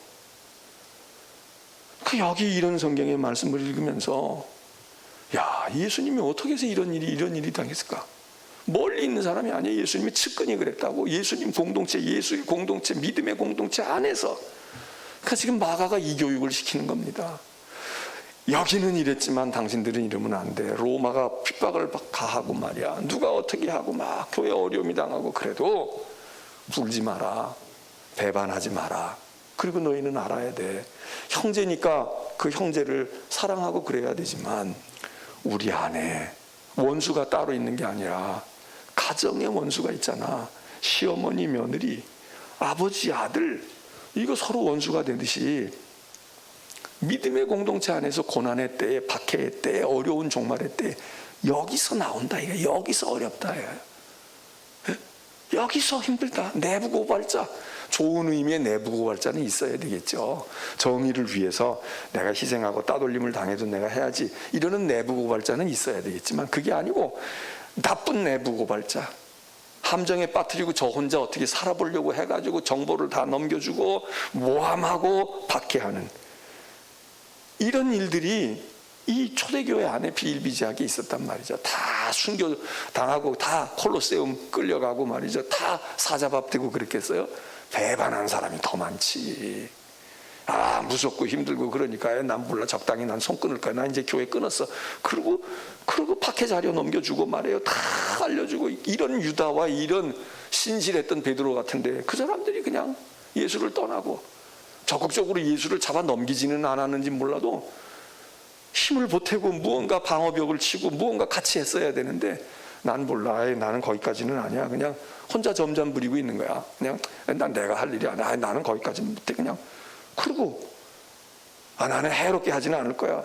여기 이런 성경의 말씀을 읽으면서, 야, 예수님이 어떻게 해서 이런 일이 당했을까? 멀리 있는 사람이 아니에요. 예수님의 측근이 그랬다고. 예수님 공동체, 예수의 공동체, 믿음의 공동체 안에서. 그러니까 지금 마가가 이 교육을 시키는 겁니다. 여기는 이랬지만 당신들은 이러면 안 돼. 로마가 핍박을 가하고 말이야, 누가 어떻게 하고 막 교회 어려움이 당하고, 그래도 울지 마라, 배반하지 마라. 그리고 너희는 알아야 돼. 형제니까 그 형제를 사랑하고 그래야 되지만, 우리 안에 원수가 따로 있는 게 아니라 가정의 원수가 있잖아. 시어머니, 며느리, 아버지, 아들, 이거 서로 원수가 되듯이 믿음의 공동체 안에서 고난의 때에, 박해의 때에, 어려운 종말의 때에 여기서 나온다. 이거 여기서 어렵다. 여기서 힘들다. 내부 고발자, 좋은 의미의 내부 고발자는 있어야 되겠죠. 정의를 위해서 내가 희생하고 따돌림을 당해도 내가 해야지, 이러는 내부 고발자는 있어야 되겠지만, 그게 아니고 나쁜 내부 고발자, 함정에 빠뜨리고 저 혼자 어떻게 살아보려고 해가지고 정보를 다 넘겨주고 모함하고 박해하는 이런 일들이 이 초대교회 안에 비일비재하게 있었단 말이죠. 다 순교 당하고, 다 콜로세움 끌려가고 말이죠. 다 사자밥 되고 그랬겠어요? 배반한 사람이 더 많지. 아, 무섭고 힘들고 그러니까 난 몰라, 적당히 난 손 끊을 거야, 난 이제 교회 끊었어. 그리고 박해 자료 넘겨주고 말이에요. 다 알려주고, 이런 유다와 이런 신실했던 베드로 같은데 그 사람들이 그냥 예수를 떠나고 적극적으로 예수를 잡아 넘기지는 않았는지 몰라도 힘을 보태고 무언가 방어벽을 치고 무언가 같이 했어야 되는데 난 몰라. 나는 거기까지는 아니야. 그냥 혼자 점잠 부리고 있는 거야. 그냥 난 내가 할 일이 아니야. 나는 거기까지는 못해. 그냥 그러고 나는 해롭게 하지는 않을 거야.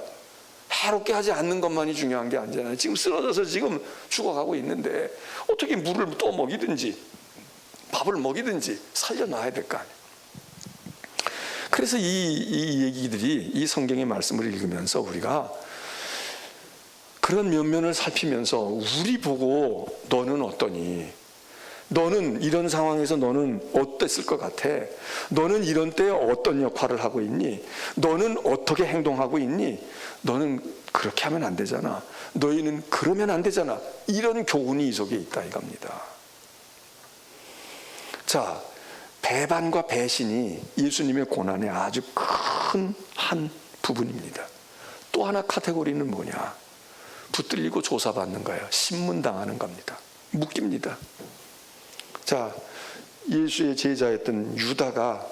해롭게 하지 않는 것만이 중요한 게 아니잖아요. 지금 쓰러져서 지금 죽어가고 있는데 어떻게 물을 또 먹이든지 밥을 먹이든지 살려놔야 될 거 아니에요. 그래서 이 얘기들이 이 성경의 말씀을 읽으면서 우리가 그런 면면을 살피면서 우리 보고 너는 어떠니? 너는 이런 상황에서 너는 어땠을 것 같아? 너는 이런 때에 어떤 역할을 하고 있니? 너는 어떻게 행동하고 있니? 너는 그렇게 하면 안 되잖아. 너희는 그러면 안 되잖아. 이런 교훈이 이 속에 있다 이겁니다. 자, 배반과 배신이 예수님의 고난의 아주 큰 한 부분입니다. 또 하나 카테고리는 뭐냐? 붙들리고 조사받는 거예요. 신문당하는 겁니다. 묶입니다. 자, 예수의 제자였던 유다가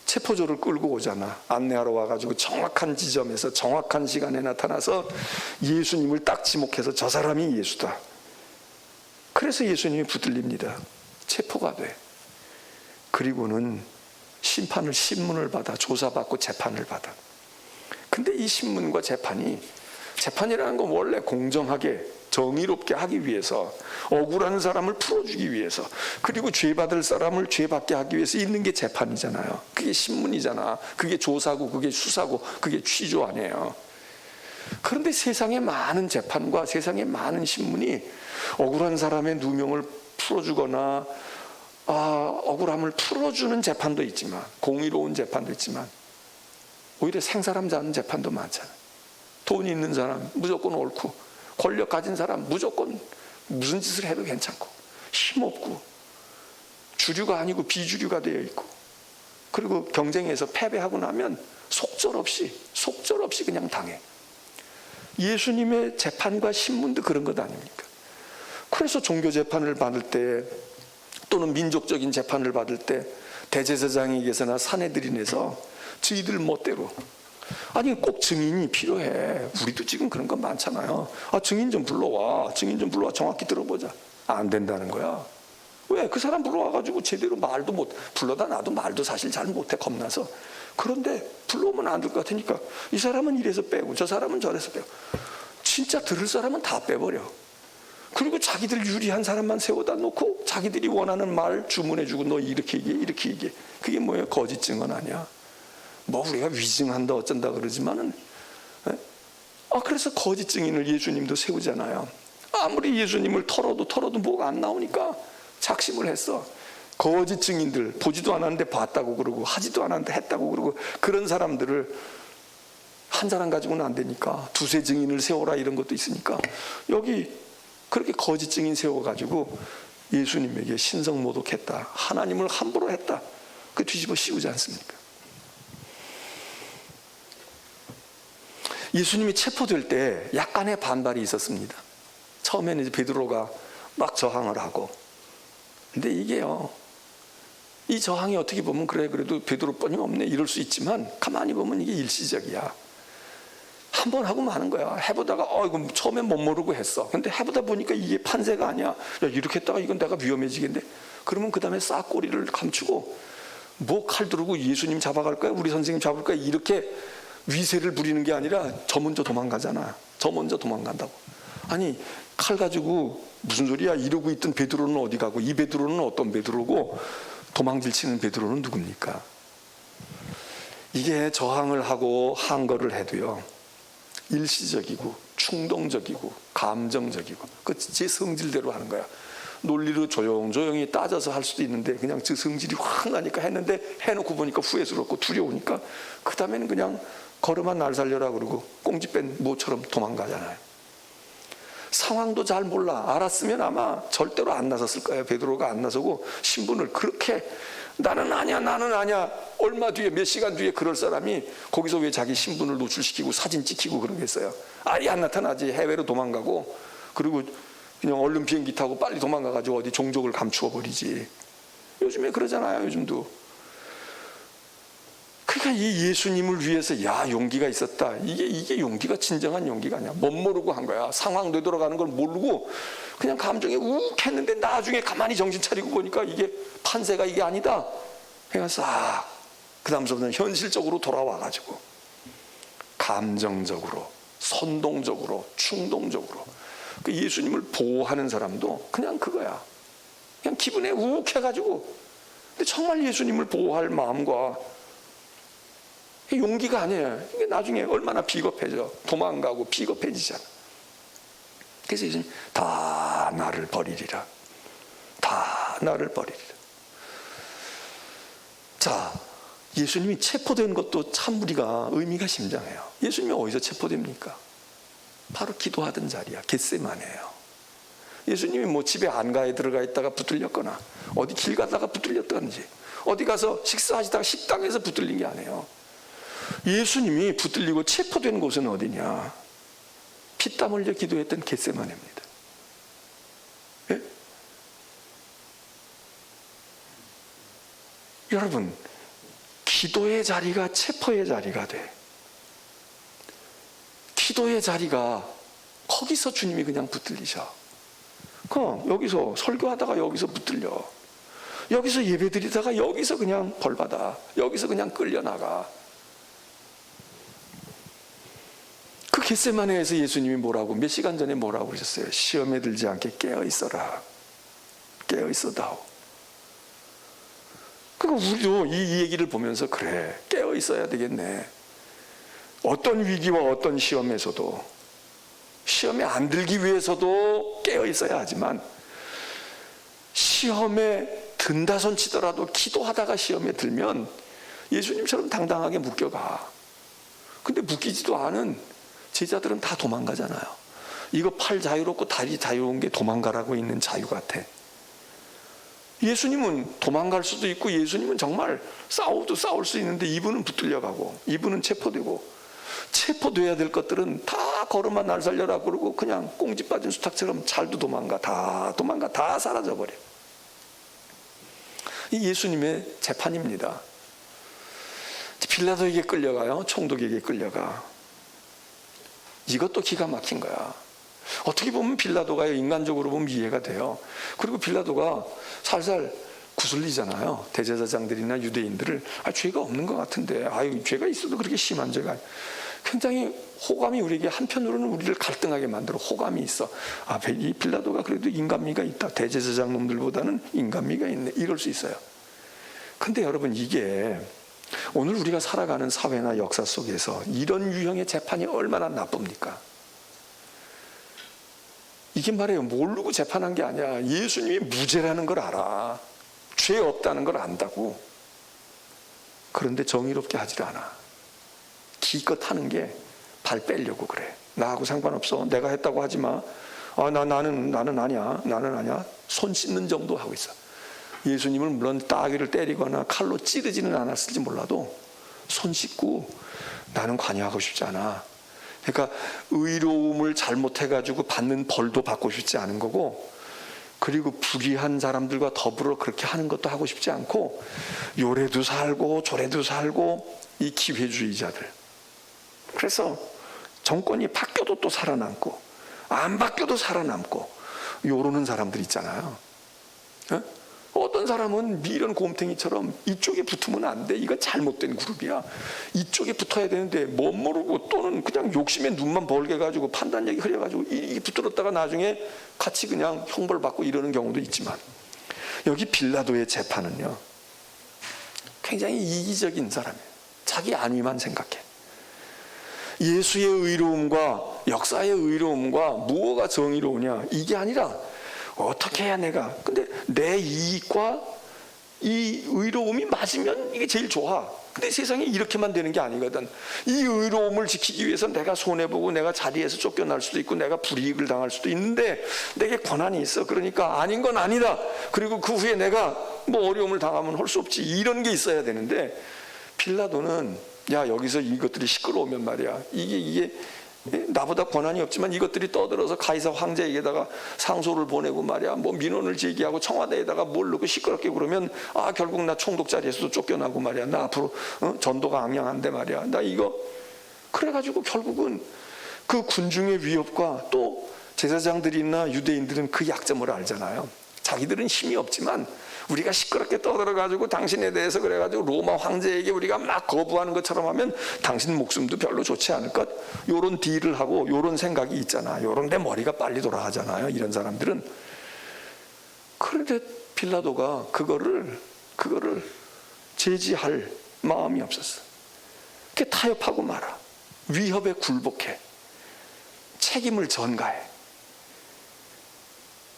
체포조를 끌고 오잖아. 안내하러 와가지고 정확한 지점에서 정확한 시간에 나타나서 예수님을 딱 지목해서 저 사람이 예수다. 그래서 예수님이 붙들립니다. 체포가 돼. 그리고는 신문을 받아 조사받고 재판을 받아. 근데 이 신문과 재판이라는 건 원래 공정하게 정의롭게 하기 위해서 억울한 사람을 풀어주기 위해서 그리고 죄받을 사람을 죄받게 하기 위해서 있는 게 재판이잖아요. 그게 신문이잖아. 그게 조사고 그게 수사고 그게 취조 아니에요. 그런데 세상에 많은 재판과 세상에 많은 신문이 억울한 사람의 누명을 풀어주거나 억울함을 풀어주는 재판도 있지만 공의로운 재판도 있지만 오히려 생사람 잡는 재판도 많잖아. 돈 있는 사람 무조건 옳고 권력 가진 사람 무조건 무슨 짓을 해도 괜찮고 힘없고 주류가 아니고 비주류가 되어 있고 그리고 경쟁에서 패배하고 나면 속절없이 그냥 당해. 예수님의 재판과 신문도 그런 것 아닙니까? 그래서 종교 재판을 받을 때 또는 민족적인 재판을 받을 때 대제사장에게서나 사내들인에서 저희들 멋대로 아니 꼭 증인이 필요해. 우리도 지금 그런 거 많잖아요. 증인 좀 불러와. 정확히 들어보자. 안 된다는 거야. 왜? 그 사람 불러와가지고 제대로 말도 못 불러다 나도 말도 사실 잘 못해 겁나서. 그런데 불러오면 안 될 것 같으니까 이 사람은 이래서 빼고 저 사람은 저래서 빼고 진짜 들을 사람은 다 빼버려. 그리고 자기들 유리한 사람만 세워다 놓고 자기들이 원하는 말 주문해주고 너 이렇게 얘기해. 그게 뭐예요? 거짓 증언 아니야? 뭐 우리가 위증한다 어쩐다 그러지만은 그래서 거짓 증인을 예수님도 세우잖아요. 아무리 예수님을 털어도 뭐가 안 나오니까 작심을 했어. 거짓 증인들 보지도 않았는데 봤다고 그러고 하지도 않았는데 했다고 그러고 그런 사람들을 한 사람 가지고는 안 되니까 두세 증인을 세워라 이런 것도 있으니까 여기 그렇게 거짓 증인 세워가지고 예수님에게 신성모독했다. 하나님을 함부로 했다. 그 뒤집어 씌우지 않습니까? 예수님이 체포될 때 약간의 반발이 있었습니다. 처음에는 이제 베드로가 막 저항을 하고. 근데 이게요. 이 저항이 어떻게 보면 그래도 베드로뿐이 없네 이럴 수 있지만 가만히 보면 이게 일시적이야. 한 번 하고 마는 거야. 해보다가 이거 처음엔 못 모르고 했어. 근데 해보다 보니까 이게 판세가 아니야. 야, 이렇게 했다가 이건 내가 위험해지겠네. 그러면 그 다음에 싹 꼬리를 감추고 뭐 칼 들고 예수님 잡아갈 거야? 우리 선생님 잡을 거야? 이렇게 위세를 부리는 게 아니라 저 먼저 도망가잖아. 저 먼저 도망간다고. 아니 칼 가지고 무슨 소리야 이러고 있던 베드로는 어디 가고 이 베드로는 어떤 베드로고 도망질 치는 베드로는 누굽니까? 이게 저항을 하고 항거를 해도요 일시적이고 충동적이고 감정적이고 그 제 성질대로 하는 거야. 논리로 조용조용히 따져서 할 수도 있는데 그냥 제 성질이 확 나니까 했는데 해놓고 보니까 후회스럽고 두려우니까 그 다음에는 그냥 걸음만 날 살려라 그러고 꽁지 뺀 모처럼 도망가잖아요. 상황도 잘 몰라. 알았으면 아마 절대로 안 나섰을 거예요. 베드로가 안 나서고 신분을 그렇게 나는 아니야 얼마 뒤에 몇 시간 뒤에 그럴 사람이 거기서 왜 자기 신분을 노출시키고 사진 찍히고 그러겠어요. 아예 안 나타나지. 해외로 도망가고 그리고 그냥 얼른 비행기 타고 빨리 도망가가지고 어디 종족을 감추어 버리지. 요즘에 그러잖아요. 요즘도. 그러니까 이 예수님을 위해서 용기가 있었다. 이게 용기가 진정한 용기가 아니야. 못 모르고 한 거야. 상황 되돌아가는 걸 모르고 그냥 감정에 욱했는데 나중에 가만히 정신 차리고 보니까 이게 판세가 이게 아니다. 그냥 싹 그 다음부터는 현실적으로 돌아와가지고 감정적으로, 선동적으로, 충동적으로 그 예수님을 보호하는 사람도 그냥 그거야. 그냥 기분에 욱해가지고. 근데 정말 예수님을 보호할 마음과 용기가 아니에요. 이게 나중에 얼마나 비겁해져. 도망가고 비겁해지잖아. 그래서 예수님 다 나를 버리리라. 다 나를 버리리라. 자, 예수님이 체포된 것도 참 우리가 의미가 심장해요. 예수님이 어디서 체포됩니까? 바로 기도하던 자리야. 겟세마네예요. 예수님이 뭐 집에 안가에 들어가 있다가 붙들렸거나 어디 길 가다가 붙들렸던지 어디 가서 식사하시다가 식당에서 붙들린 게 아니에요. 예수님이 붙들리고 체포된 곳은 어디냐? 피땀 흘려 기도했던 겟세마네입니다. 예? 여러분, 기도의 자리가 체포의 자리가 돼. 기도의 자리가 거기서 주님이 그냥 붙들리셔. 그럼 여기서 설교하다가 여기서 붙들려. 여기서 예배드리다가 여기서 그냥 벌받아. 여기서 그냥 끌려나가. 그 겟세마네에서 예수님이 뭐라고 몇 시간 전에 뭐라고 그러셨어요? 시험에 들지 않게 깨어있어라. 깨어있어다오. 그러니까 우리도 이 얘기를 보면서 그래, 깨어있어야 되겠네. 어떤 위기와 어떤 시험에서도 시험에 안 들기 위해서도 깨어있어야 하지만 시험에 든다 손 치더라도 기도하다가 시험에 들면 예수님처럼 당당하게 묶여가. 근데 묶이지도 않은 제자들은 다 도망가잖아요. 이거 팔 자유롭고 다리 자유로운 게 도망가라고 있는 자유 같아. 예수님은 도망갈 수도 있고 예수님은 정말 싸워도 싸울 수 있는데 이분은 붙들려가고 이분은 체포되고 체포돼야 될 것들은 다 걸음아 날 살려라 그러고 그냥 꽁지 빠진 수탉처럼 잘도 도망가. 다 사라져버려. 이 예수님의 재판입니다. 빌라도에게 끌려가요. 총독에게 끌려가. 이것도 기가 막힌 거야. 어떻게 보면 빌라도가 인간적으로 보면 이해가 돼요. 그리고 빌라도가 살살 구슬리잖아요. 대제사장들이나 유대인들을 죄가 없는 것 같은데 죄가 있어도 그렇게 심한 죄가 굉장히 호감이 우리에게 한편으로는 우리를 갈등하게 만들어. 호감이 있어. 이 빌라도가 그래도 인간미가 있다. 대제사장 놈들보다는 인간미가 있네. 이럴 수 있어요. 근데 여러분 이게 오늘 우리가 살아가는 사회나 역사 속에서 이런 유형의 재판이 얼마나 나쁩니까? 이게 말이에요. 모르고 재판한 게 아니야. 예수님이 무죄라는 걸 알아. 죄 없다는 걸 안다고. 그런데 정의롭게 하질 않아. 기껏 하는 게 발 빼려고 그래. 나하고 상관없어. 내가 했다고 하지 마. 나는 아니야. 나는 아니야. 손 씻는 정도 하고 있어. 예수님을 물론 따귀를 때리거나 칼로 찌르지는 않았을지 몰라도 손 씻고 나는 관여하고 싶지 않아. 그러니까 의로움을 잘못해가지고 받는 벌도 받고 싶지 않은 거고, 그리고 불의한 사람들과 더불어 그렇게 하는 것도 하고 싶지 않고, 요래도 살고 저래도 살고 이 기회주의자들. 그래서 정권이 바뀌어도 또 살아남고 안 바뀌어도 살아남고 요러는 사람들 있잖아요. 어떤 사람은 이런 곰탱이처럼 이쪽에 붙으면 안 돼. 이건 잘못된 그룹이야. 이쪽에 붙어야 되는데 못 모르고 또는 그냥 욕심에 눈만 벌게 가지고 판단력이 흐려가지고 이 붙들었다가 나중에 같이 그냥 형벌받고 이러는 경우도 있지만, 여기 빌라도의 재판은요 굉장히 이기적인 사람이에요. 자기 안위만 생각해. 예수의 의로움과 역사의 의로움과 무엇가 정의로우냐 이게 아니라 어떻게 해야 내가, 근데 내 이익과 이 의로움이 맞으면 이게 제일 좋아. 근데 세상에 이렇게만 되는 게 아니거든. 이 의로움을 지키기 위해서 내가 손해보고 내가 자리에서 쫓겨날 수도 있고 내가 불이익을 당할 수도 있는데 내게 권한이 있어. 그러니까 아닌 건 아니다. 그리고 그 후에 내가 뭐 어려움을 당하면 할 수 없지. 이런 게 있어야 되는데, 빌라도는 여기서 이것들이 시끄러우면 말이야, 이게 나보다 권한이 없지만 이것들이 떠들어서 가이사 황제에게다가 상소를 보내고 말이야, 뭐 민원을 제기하고 청와대에다가 뭘 넣고 시끄럽게 그러면 결국 나 총독 자리에서도 쫓겨나고 말이야, 나 앞으로 전도가 앙양한데 말이야, 나 이거. 그래가지고 결국은 그 군중의 위협과 또 제사장들이나 유대인들은 그 약점을 알잖아요. 자기들은 힘이 없지만 우리가 시끄럽게 떠들어가지고 당신에 대해서 그래가지고 로마 황제에게 우리가 막 거부하는 것처럼 하면 당신 목숨도 별로 좋지 않을 것, 요런 딜을 하고 요런 생각이 있잖아. 요런데 머리가 빨리 돌아가잖아요, 이런 사람들은. 그런데 빌라도가 그거를 제지할 마음이 없었어. 그게 타협하고 말아. 위협에 굴복해. 책임을 전가해.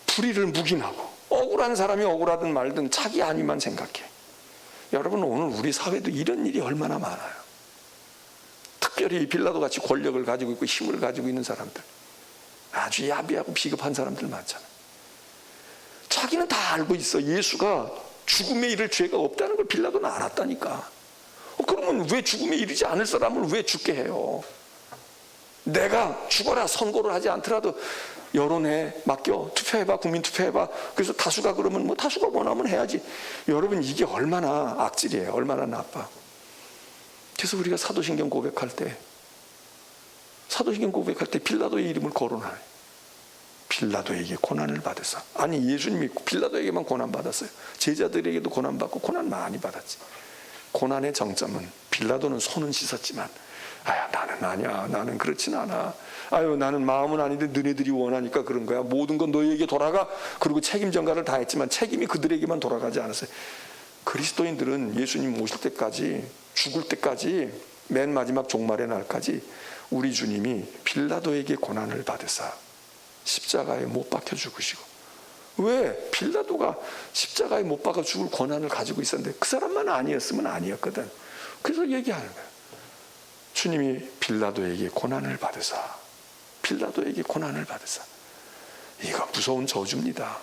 불의를 묵인하고. 억울한 사람이 억울하든 말든 자기 안위만 생각해. 여러분, 오늘 우리 사회도 이런 일이 얼마나 많아요. 특별히 빌라도 같이 권력을 가지고 있고 힘을 가지고 있는 사람들, 아주 야비하고 비겁한 사람들 많잖아요. 자기는 다 알고 있어. 예수가 죽음에 이를 죄가 없다는 걸 빌라도는 알았다니까. 그러면 왜 죽음에 이르지 않을 사람을 왜 죽게 해요? 내가 죽어라 선고를 하지 않더라도 여론에 맡겨 투표해봐, 국민 투표해봐. 그래서 다수가 그러면 뭐 다수가 원하면 해야지. 여러분, 이게 얼마나 악질이에요. 얼마나 나빠. 그래서 우리가 사도신경 고백할 때 빌라도의 이름을 거론하네. 빌라도에게 고난을 받으사. 아니, 예수님이 빌라도에게만 고난 받았어요. 제자들에게도 고난 받고 고난 많이 받았지. 고난의 정점은 빌라도는 손은 씻었지만, 나는 아니야, 나는 그렇진 않아, 나는 마음은 아닌데 너네들이 원하니까 그런 거야, 모든 건 너희에게 돌아가. 그리고 책임 전가를 다 했지만 책임이 그들에게만 돌아가지 않았어요. 그리스도인들은 예수님 오실 때까지, 죽을 때까지, 맨 마지막 종말의 날까지 우리 주님이 빌라도에게 고난을 받으사 십자가에 못 박혀 죽으시고. 왜? 빌라도가 십자가에 못 박아 죽을 권한을 가지고 있었는데 그 사람만 아니었으면 아니었거든. 그래서 얘기하는 거야. 주님이 빌라도에게 고난을 받으사, 빌라도에게 고난을 받으사. 이거 무서운 저주입니다.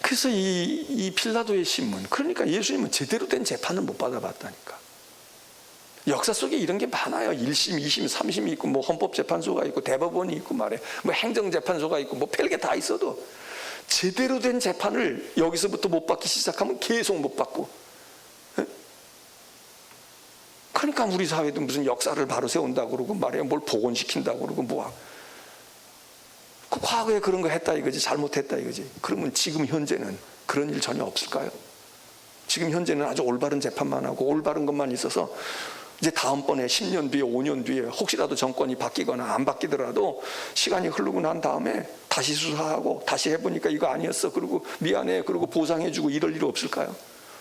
그래서 이 빌라도의 신문, 그러니까 예수님은 제대로 된 재판을 못 받아봤다니까. 역사 속에 이런 게 많아요. 1심, 2심, 3심이 있고, 뭐 헌법재판소가 있고, 대법원이 있고 말이에요. 뭐 행정재판소가 있고, 뭐 별게 다 있어도 제대로 된 재판을 여기서부터 못 받기 시작하면 계속 못 받고. 그러니까 우리 사회도 무슨 역사를 바로 세운다고 그러고 말이에요. 뭘 복원시킨다고 그러고 뭐. 그 과거에 그런 거 했다 이거지, 잘못했다 이거지. 그러면 지금 현재는 그런 일 전혀 없을까요? 지금 현재는 아주 올바른 재판만 하고 올바른 것만 있어서 이제 다음번에 10년 뒤에 5년 뒤에 혹시라도 정권이 바뀌거나 안 바뀌더라도 시간이 흐르고 난 다음에 다시 수사하고 다시 해보니까 이거 아니었어, 그리고 미안해, 그리고 보상해주고 이럴 일이 없을까요?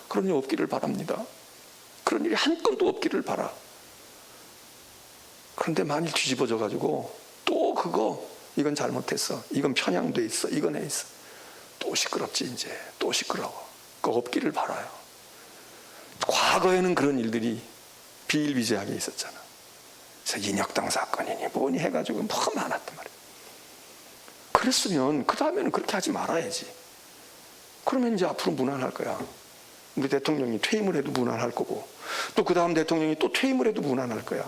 그런 일 없기를 바랍니다. 그런 일이 한 건도 없기를 바라. 그런데 만일 뒤집어져 가지고 또 그거 이건 잘못했어, 이건 편향돼 있어, 이건 해 있어, 또 시끄럽지. 이제 또 시끄러워. 그거 없기를 바라요. 과거에는 그런 일들이 비일비재하게 있었잖아. 그래서 인혁당 사건이니 뭐니 해가지고 뭐 많았단 말이야. 그랬으면 그 다음에는 그렇게 하지 말아야지. 그러면 이제 앞으로 무난할 거야. 우리 대통령이 퇴임을 해도 무난할 거고, 또 그 다음 대통령이 또 퇴임을 해도 무난할 거야.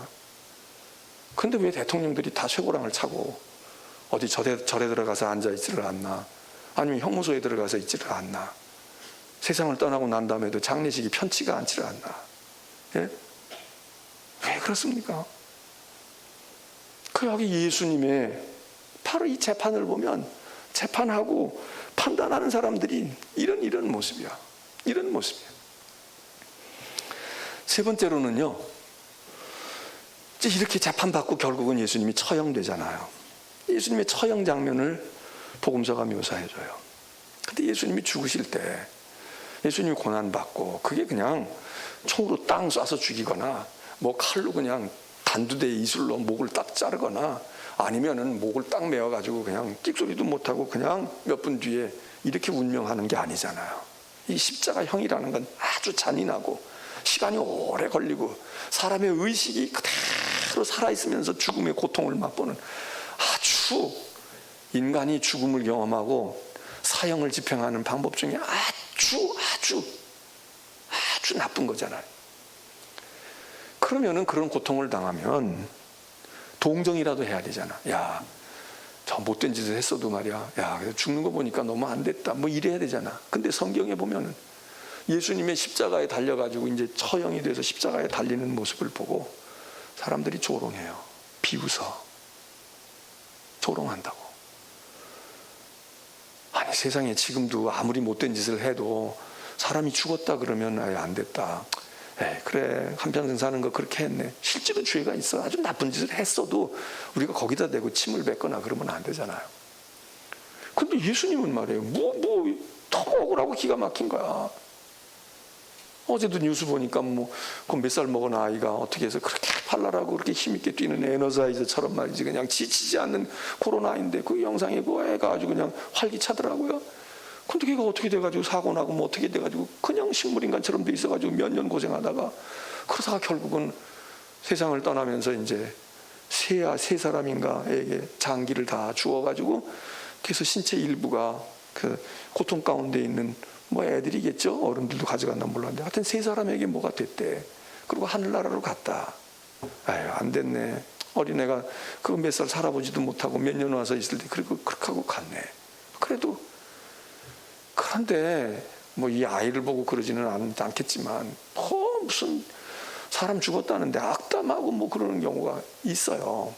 근데 왜 대통령들이 다 쇠고랑을 차고 어디 절에 들어가서 앉아있지를 않나, 아니면 형무소에 들어가서 있지를 않나, 세상을 떠나고 난 다음에도 장례식이 편치가 않지를 않나. 예? 왜 그렇습니까? 그 여기 예수님의 바로 이 재판을 보면 재판하고 판단하는 사람들이 이런 모습이야. 이런 모습이야. 세 번째로는요, 이제 이렇게 재판받고 결국은 예수님이 처형되잖아요. 예수님의 처형 장면을 복음서가 묘사해줘요. 근데 예수님이 죽으실 때 예수님이 고난받고 그게 그냥 총으로 땅 쏴서 죽이거나 뭐 칼로 그냥 단두대 이술로 목을 딱 자르거나 아니면은 목을 딱 메어가지고 그냥 끽소리도 못하고 그냥 몇 분 뒤에 이렇게 운명하는 게 아니잖아요. 이 십자가형이라는 건 아주 잔인하고 시간이 오래 걸리고 사람의 의식이 그대로 살아있으면서 죽음의 고통을 맛보는, 아주 인간이 죽음을 경험하고 사형을 집행하는 방법 중에 아주 나쁜 거잖아요. 그 그러면은 그런 고통을 당하면 동정이라도 해야 되잖아. 야, 저 못된 짓을 했어도 말이야. 야, 죽는 거 보니까 너무 안 됐다. 뭐 이래야 되잖아. 근데 성경에 보면은 예수님의 십자가에 달려가지고 이제 처형이 돼서 십자가에 달리는 모습을 보고 사람들이 조롱해요. 비웃어. 조롱한다고. 아니, 세상에 지금도 아무리 못된 짓을 해도 사람이 죽었다 그러면 안 됐다. 그래, 한평생 사는 거 그렇게 했네. 실제로 죄가 있어. 아주 나쁜 짓을 했어도 우리가 거기다 대고 침을 뱉거나 그러면 안 되잖아요. 근데 예수님은 말이에요. 너무 억울하고 기가 막힌 거야. 어제도 뉴스 보니까 그 몇 살 먹은 아이가 어떻게 해서 그렇게 발랄하고 그렇게 힘있게 뛰는 에너자이저처럼 말이지 그냥 지치지 않는 코로나인데 그 영상에 그 애가 아주 그냥 활기차더라고요. 근데 걔가 어떻게 돼가지고 사고 나고 뭐 어떻게 돼가지고 그냥 식물인간처럼 돼 있어가지고 몇 년 고생하다가 그러다가 결국은 세상을 떠나면서 이제 세 사람인가에게 장기를 다 주어가지고 그래서 신체 일부가 그 고통 가운데 있는 뭐 애들이겠죠. 어른들도 가져갔나 몰랐는데 하여튼 세 사람에게 뭐가 됐대. 그리고 하늘나라로 갔다. 아유, 안 됐네. 어린애가 그 몇 살 살아보지도 못하고 몇 년 와서 있을 때 그렇게 하고 갔네. 그래도 그런데 뭐 이 아이를 보고 그러지는 않겠지만 무슨 사람 죽었다는데 악담하고 뭐 그러는 경우가 있어요.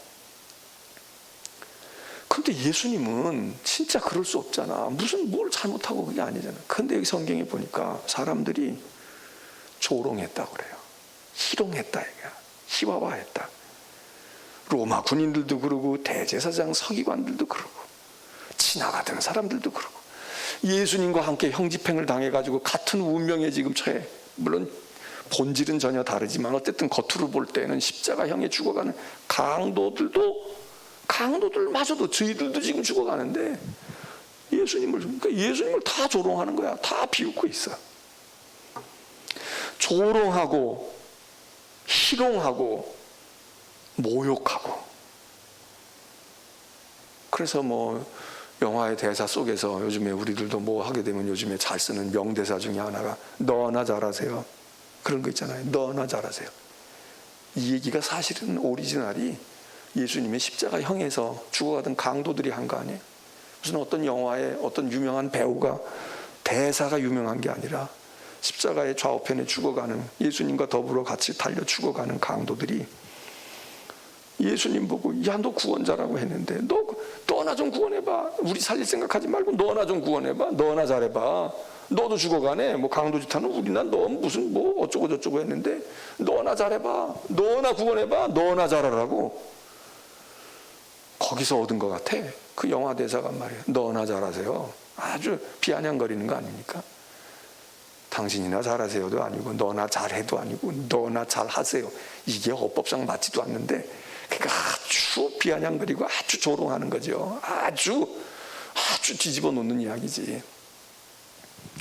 근데 예수님은 진짜 그럴 수 없잖아. 무슨 뭘 잘못하고 그게 아니잖아. 근데 여기 성경에 보니까 사람들이 조롱했다고 그래요. 희롱했다 이거야. 희화화했다. 로마 군인들도 그러고 대제사장 서기관들도 그러고 지나가던 사람들도 그러고 예수님과 함께 형집행을 당해가지고 같은 운명에 지금 처해. 물론 본질은 전혀 다르지만 어쨌든 겉으로 볼 때는 십자가형에 죽어가는 강도들마저도 저희들도 지금 죽어가는데 예수님을 다 조롱하는 거야. 다 비웃고 있어. 조롱하고 희롱하고 모욕하고. 그래서 뭐 영화의 대사 속에서 요즘에 우리들도 뭐 하게 되면 요즘에 잘 쓰는 명대사 중에 하나가 너나 잘하세요. 그런 거 있잖아요. 너나 잘하세요. 이 얘기가 사실은 오리지널이 예수님의 십자가형에서 죽어가던 강도들이 한 거 아니에요. 무슨 어떤 영화의 어떤 유명한 배우가 대사가 유명한 게 아니라 십자가의 좌우편에 죽어가는 예수님과 더불어 같이 달려 죽어가는 강도들이 예수님 보고 야, 너 구원자라고 했는데 너나 좀 구원해봐. 우리 살릴 생각하지 말고 너나 좀 구원해봐. 너나 잘해봐. 너도 죽어가네. 뭐 강도짓하는 우리나 너 무슨 뭐 어쩌고 저쩌고 했는데 너나 잘해봐. 너나 구원해봐. 너나 잘하라고. 거기서 얻은 것 같아. 그 영화 대사가 말이에요. 너나 잘하세요. 아주 비아냥거리는 거 아닙니까? 당신이나 잘하세요도 아니고 너나 잘해도 아니고 너나 잘하세요. 이게 헌법상 맞지도 않는데 그러니까 아주 비아냥거리고 아주 조롱하는 거죠. 아주 뒤집어 놓는 이야기지.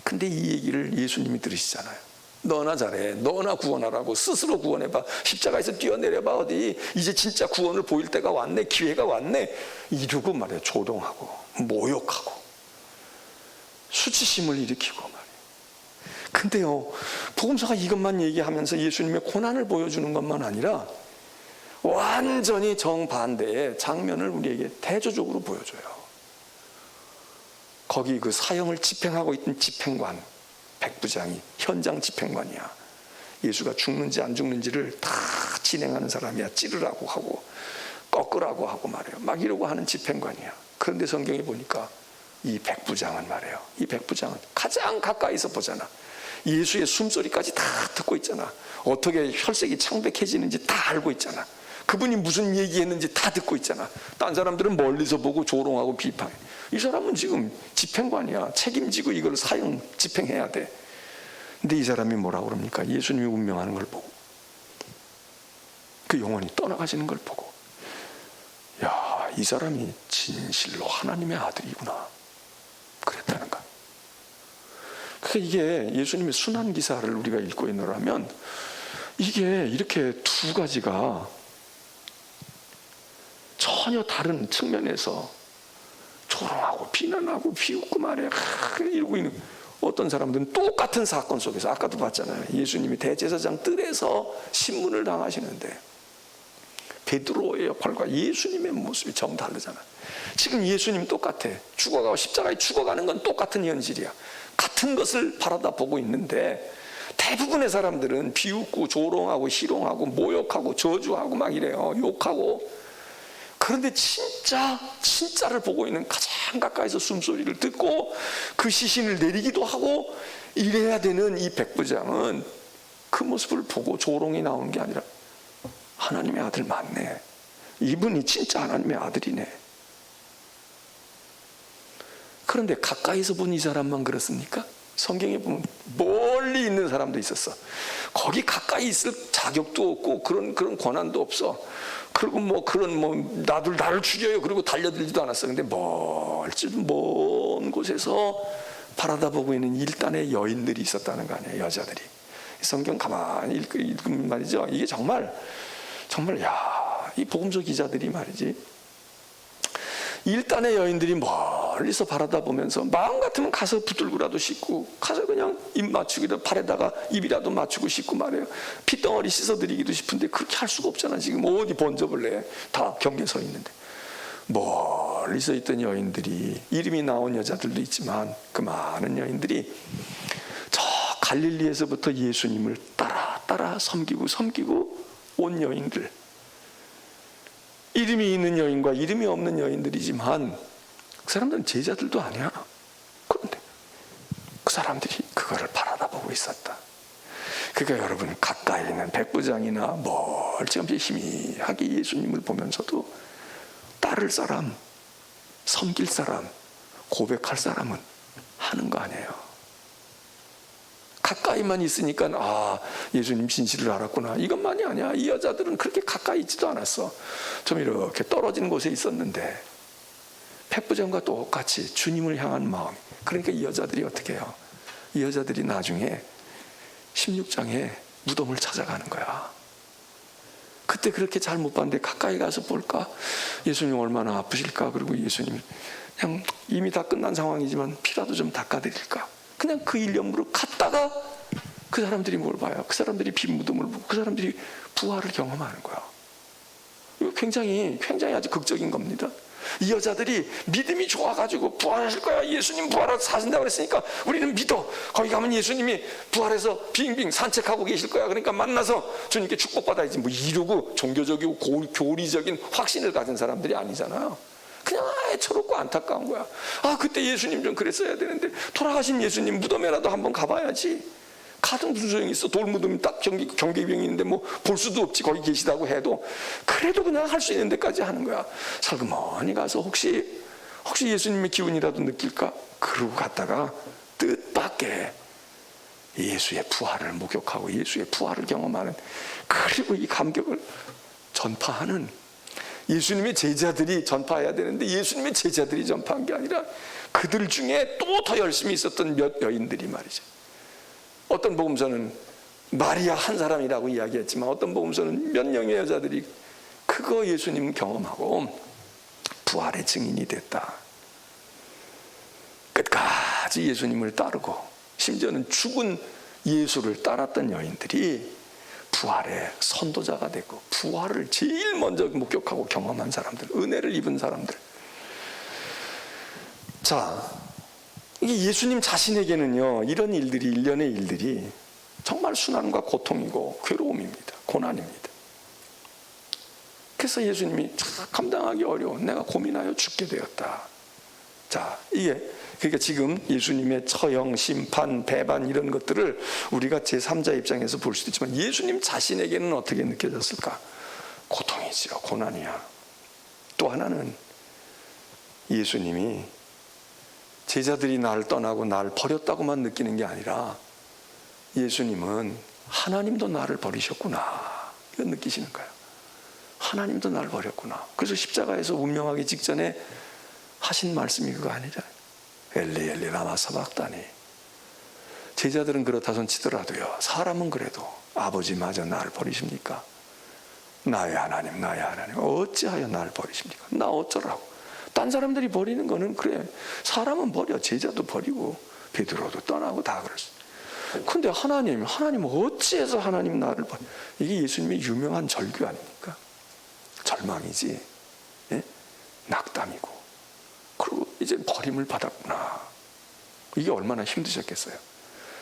근데 이 얘기를 예수님이 들으시잖아요. 너나 잘해. 너나 구원하라고. 스스로 구원해봐. 십자가에서 뛰어내려봐. 어디 이제 진짜 구원을 보일 때가 왔네. 기회가 왔네. 이러고 말이에요. 조롱하고 모욕하고 수치심을 일으키고 말이에요. 근데요, 복음서가 이것만 얘기하면서 예수님의 고난을 보여주는 것만 아니라 완전히 정반대의 장면을 우리에게 대조적으로 보여줘요. 거기 그 사형을 집행하고 있던 집행관 백부장이 현장 집행관이야. 예수가 죽는지 안 죽는지를 다 진행하는 사람이야. 찌르라고 하고 꺾으라고 하고 말이에요. 막 이러고 하는 집행관이야. 그런데 성경에 보니까 이 백부장은 말이에요. 이 백부장은 가장 가까이서 보잖아. 예수의 숨소리까지 다 듣고 있잖아. 어떻게 혈색이 창백해지는지 다 알고 있잖아. 그분이 무슨 얘기했는지 다 듣고 있잖아. 딴 사람들은 멀리서 보고 조롱하고 비판해. 이 사람은 지금 집행관이야. 책임지고 이걸 사형 집행해야 돼. 근데 이 사람이 뭐라고 그럽니까? 예수님이 운명하는 걸 보고 그 영혼이 떠나가시는 걸 보고 야, 이 사람이 진실로 하나님의 아들이구나 그랬다는 거야. 그러니까 이게 예수님의 순환 기사를 우리가 읽고 있노라면 이게 이렇게 두 가지가 전혀 다른 측면에서 조롱하고 비난하고 비웃고 말이야 이러고 있는 어떤 사람들은 똑같은 사건 속에서, 아까도 봤잖아요. 예수님이 대제사장 뜰에서 신문을 당하시는데 베드로의 역할과 예수님의 모습이 정 다르잖아요. 지금 예수님 똑같아. 죽어가고 십자가에 죽어가는 건 똑같은 현실이야. 같은 것을 바라다 보고 있는데 대부분의 사람들은 비웃고 조롱하고 희롱하고 모욕하고 저주하고 막 이래요. 욕하고. 그런데 진짜를 보고 있는, 가장 가까이서 숨소리를 듣고 그 시신을 내리기도 하고 이래야 되는 이 백부장은 그 모습을 보고 조롱이 나오는 게 아니라 하나님의 아들 맞네, 이분이 진짜 하나님의 아들이네. 그런데 가까이서 본 이 사람만 그렇습니까? 성경에 보면 멀리 있는 사람도 있었어. 거기 가까이 있을 자격도 없고 그런 권한도 없어. 그리고 나를 죽여요 그리고 달려들지도 않았어. 근데 먼 곳에서 바라다 보고 있는 일단의 여인들이 있었다는 거 아니에요, 여자들이. 성경 가만히 읽으면 말이죠, 이게 정말 이 복음서 기자들이 말이지, 일단의 여인들이 멀리서 바라다 보면서 마음 같으면 가서 붙들고라도 씻고, 가서 그냥 입 맞추기도, 발에다가 입이라도 맞추고 씻고 말이에요. 핏덩어리 씻어드리기도 싶은데 그렇게 할 수가 없잖아. 지금 어디 번져볼래? 다 경계 서 있는데. 멀리서 있던 여인들이, 이름이 나온 여자들도 있지만 그 많은 여인들이 저 갈릴리에서부터 예수님을 따라 섬기고 온 여인들, 이름이 있는 여인과 이름이 없는 여인들이지만 그 사람들은 제자들도 아니야. 그런데 그 사람들이 그거를 바라다보고 있었다. 그러니까 여러분, 가까이 있는 백부장이나 멀찌감치 희미하게 예수님을 보면서도 따를 사람, 섬길 사람, 고백할 사람은 하는 거 아니에요. 가까이만 있으니까 예수님 진실을 알았구나, 이것만이 아니야. 이 여자들은 그렇게 가까이 있지도 않았어. 좀 이렇게 떨어진 곳에 있었는데 백부장과 똑같이 주님을 향한 마음. 그러니까 이 여자들이 어떻게 해요? 이 여자들이 나중에 16장에 무덤을 찾아가는 거야. 그때 그렇게 잘 못 봤는데 가까이 가서 볼까? 예수님 얼마나 아프실까? 그리고 예수님 그냥 이미 다 끝난 상황이지만 피라도 좀 닦아드릴까? 그냥 그 일념으로 갔다가 그 사람들이 뭘 봐요? 그 사람들이 빈 무덤을 보고 그 사람들이 부활을 경험하는 거야. 이거 굉장히 아주 극적인 겁니다. 이 여자들이 믿음이 좋아가지고 부활하실 거야, 예수님 부활해서 사신다고 그랬으니까 우리는 믿어. 거기 가면 예수님이 부활해서 빙빙 산책하고 계실 거야. 그러니까 만나서 주님께 축복받아야지. 이러고 종교적이고 교리적인 확신을 가진 사람들이 아니잖아요. 그냥 애처롭고 안타까운 거야. 그때 예수님 좀 그랬어야 되는데, 돌아가신 예수님 무덤에라도 한번 가봐야지. 가든 무슨 소용이 있어. 돌무덤이 딱 경계병이 있는데 볼 수도 없지. 거기 계시다고 해도. 그래도 그냥 할 수 있는 데까지 하는 거야. 살그머니 가서 혹시 예수님의 기운이라도 느낄까? 그러고 갔다가 뜻밖의 예수의 부활을 목격하고 예수의 부활을 경험하는, 그리고 이 감격을 전파하는, 예수님의 제자들이 전파해야 되는데 예수님의 제자들이 전파한 게 아니라 그들 중에 또 더 열심히 있었던 몇 여인들이 말이죠. 어떤 복음서는 마리아 한 사람이라고 이야기했지만 어떤 복음서는 몇 명의 여자들이 그거 예수님 경험하고 부활의 증인이 됐다. 끝까지 예수님을 따르고 심지어는 죽은 예수를 따랐던 여인들이 부활의 선도자가 됐고, 부활을 제일 먼저 목격하고 경험한 사람들, 은혜를 입은 사람들. 자, 이게 예수님 자신에게는요, 이런 일들이, 일련의 일들이 정말 순환과 고통이고 괴로움입니다. 고난입니다. 그래서 예수님이 감당하기 어려운, 내가 고민하여 죽게 되었다. 자, 이게 그러니까 지금 예수님의 처형, 심판, 배반 이런 것들을 우리가 제3자 입장에서 볼 수도 있지만 예수님 자신에게는 어떻게 느껴졌을까? 고통이지요. 고난이야. 또 하나는 예수님이 제자들이 나를 떠나고 나를 버렸다고만 느끼는 게 아니라 예수님은 하나님도 나를 버리셨구나, 이건 느끼시는 거예요. 하나님도 나를 버렸구나. 그래서 십자가에서 운명하기 직전에 하신 말씀이 그거 아니잖아요. 엘리 엘리 라마 사박다니. 제자들은 그렇다 손 치더라도요, 사람은 그래도 아버지마저 나를 버리십니까? 나의 하나님 어찌하여 나를 버리십니까? 나 어쩌라고. 딴 사람들이 버리는 거는 그래, 사람은 버려. 제자도 버리고 베드로도 떠나고 다 그랬어요. 근데 하나님 어찌해서 하나님 나를 버려? 이게 예수님의 유명한 절규 아닙니까? 절망이지, 예? 낙담이고, 그리고 이제 버림을 받았구나. 이게 얼마나 힘드셨겠어요.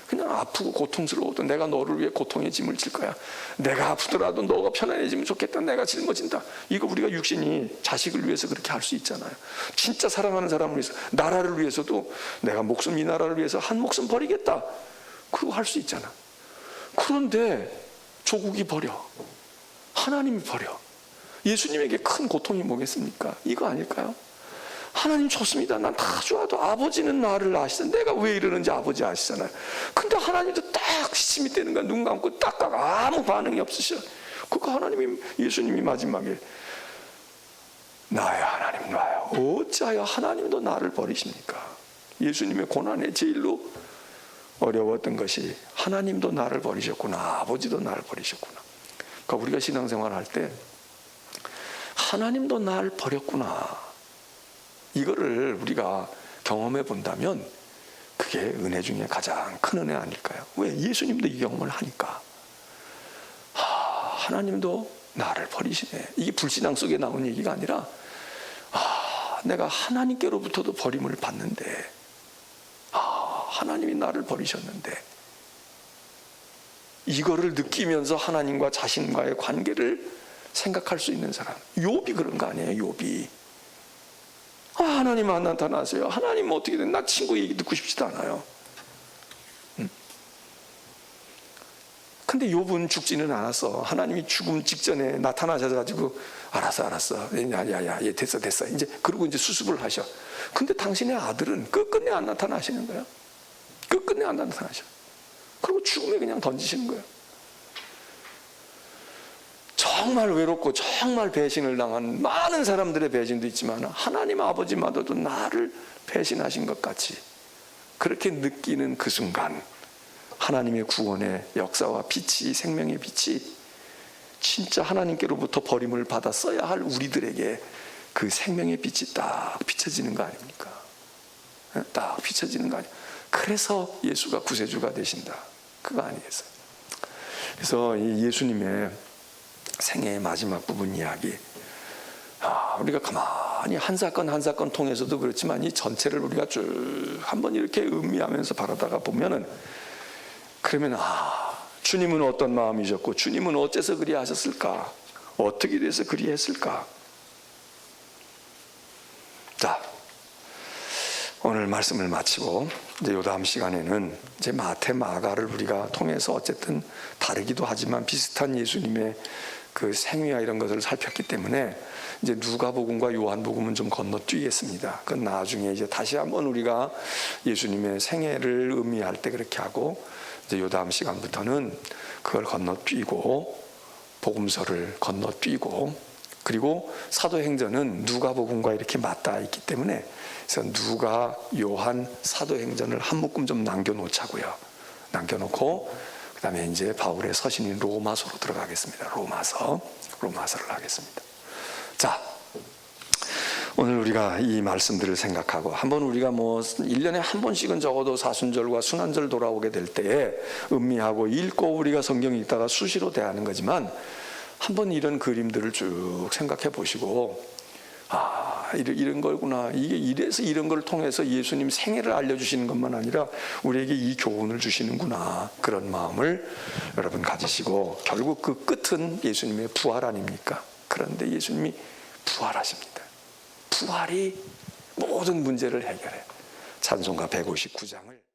그냥 아프고 고통스러워도 내가 너를 위해 고통의 짐을 질 거야. 내가 아프더라도 너가 편안해지면 좋겠다. 내가 짊어진다. 이거 우리가 육신이 자식을 위해서 그렇게 할 수 있잖아요. 진짜 사랑하는 사람을 위해서, 나라를 위해서도 내가 목숨 이 나라를 위해서 한 목숨 버리겠다. 그거 할 수 있잖아. 그런데 조국이 버려. 하나님이 버려. 예수님에게 큰 고통이 뭐겠습니까? 이거 아닐까요? 하나님 좋습니다. 난 다 좋아도 아버지는 나를 아시잖아요. 내가 왜 이러는지 아버지 아시잖아요. 근데 하나님도 딱 시침이 되는 거야. 눈 감고 딱 가가 아무 반응이 없으셔. 그거 예수님이 마지막에 나야 하나님 나야 어찌하여 하나님도 나를 버리십니까? 예수님의 고난의 제일로 어려웠던 것이 하나님도 나를 버리셨구나. 아버지도 나를 버리셨구나. 그러니까 우리가 신앙생활 할 때 하나님도 나를 버렸구나. 이거를 우리가 경험해 본다면 그게 은혜 중에 가장 큰 은혜 아닐까요? 왜? 예수님도 이 경험을 하니까. 하나님도 나를 버리시네. 이게 불신앙 속에 나온 얘기가 아니라 내가 하나님께로부터도 버림을 받는데 하나님이 나를 버리셨는데 이거를 느끼면서 하나님과 자신과의 관계를 생각할 수 있는 사람. 욥이 그런 거 아니에요? 욥이 하나님 안 나타나세요. 하나님 어떻게 된? 나 친구 얘기 듣고 싶지도 않아요. 근데 욥은 죽지는 않았어. 하나님이 죽음 직전에 나타나셔가지고 알았어. 야야야, 얘 됐어. 이제 그러고 이제 수습을 하셔. 근데 당신의 아들은 끝끝내 안 나타나시는 거야. 끝끝내 안 나타나셔. 그리고 죽음에 그냥 던지시는 거예요. 정말 외롭고 정말 배신을 당한 많은 사람들의 배신도 있지만 하나님 아버지마저도 나를 배신하신 것 같이 그렇게 느끼는 그 순간 하나님의 구원의 역사와 빛이, 생명의 빛이 진짜 하나님께로부터 버림을 받았어야 할 우리들에게 그 생명의 빛이 딱 비춰지는 거 아닙니까? 딱 비춰지는 거 아니에요. 그래서 예수가 구세주가 되신다. 그거 아니겠어요? 그래서 이 예수님의 생애의 마지막 부분 이야기, 우리가 가만히 한 사건 한 사건 통해서도 그렇지만 이 전체를 우리가 쭉 한번 이렇게 음미하면서 바라다가 보면은 그러면 주님은 어떤 마음이셨고 주님은 어째서 그리 하셨을까? 어떻게 돼서 그리 했을까? 자, 오늘 말씀을 마치고 이제 요 다음 시간에는 이제 마태, 마가를 우리가 통해서 어쨌든 다르기도 하지만 비슷한 예수님의 그 생애와 이런 것을 살폈기 때문에 이제 누가복음과 요한복음은 좀 건너뛰겠습니다. 그건 나중에 이제 다시 한번 우리가 예수님의 생애를 의미할 때 그렇게 하고 이제 요 다음 시간부터는 그걸 건너뛰고 복음서를 건너뛰고 그리고 사도행전은 누가복음과 이렇게 맞닿아 있기 때문에 그래서 누가, 요한, 사도행전을 한 묶음 좀 남겨놓자고요. 남겨놓고 그 다음에 이제 바울의 서신인 로마서로 들어가겠습니다. 로마서를 하겠습니다. 자, 오늘 우리가 이 말씀들을 생각하고 한번 우리가 1년에 한 번씩은 적어도 사순절과 순환절 돌아오게 될 때에 음미하고 읽고 우리가 성경 읽다가 수시로 대하는 거지만 한번 이런 그림들을 쭉 생각해 보시고 이런 거구나. 이게 이래서 이런 걸 통해서 예수님 생애를 알려주시는 것만 아니라 우리에게 이 교훈을 주시는구나. 그런 마음을 여러분 가지시고 결국 그 끝은 예수님의 부활 아닙니까? 그런데 예수님이 부활하십니다. 부활이 모든 문제를 해결해. 찬송가 159장을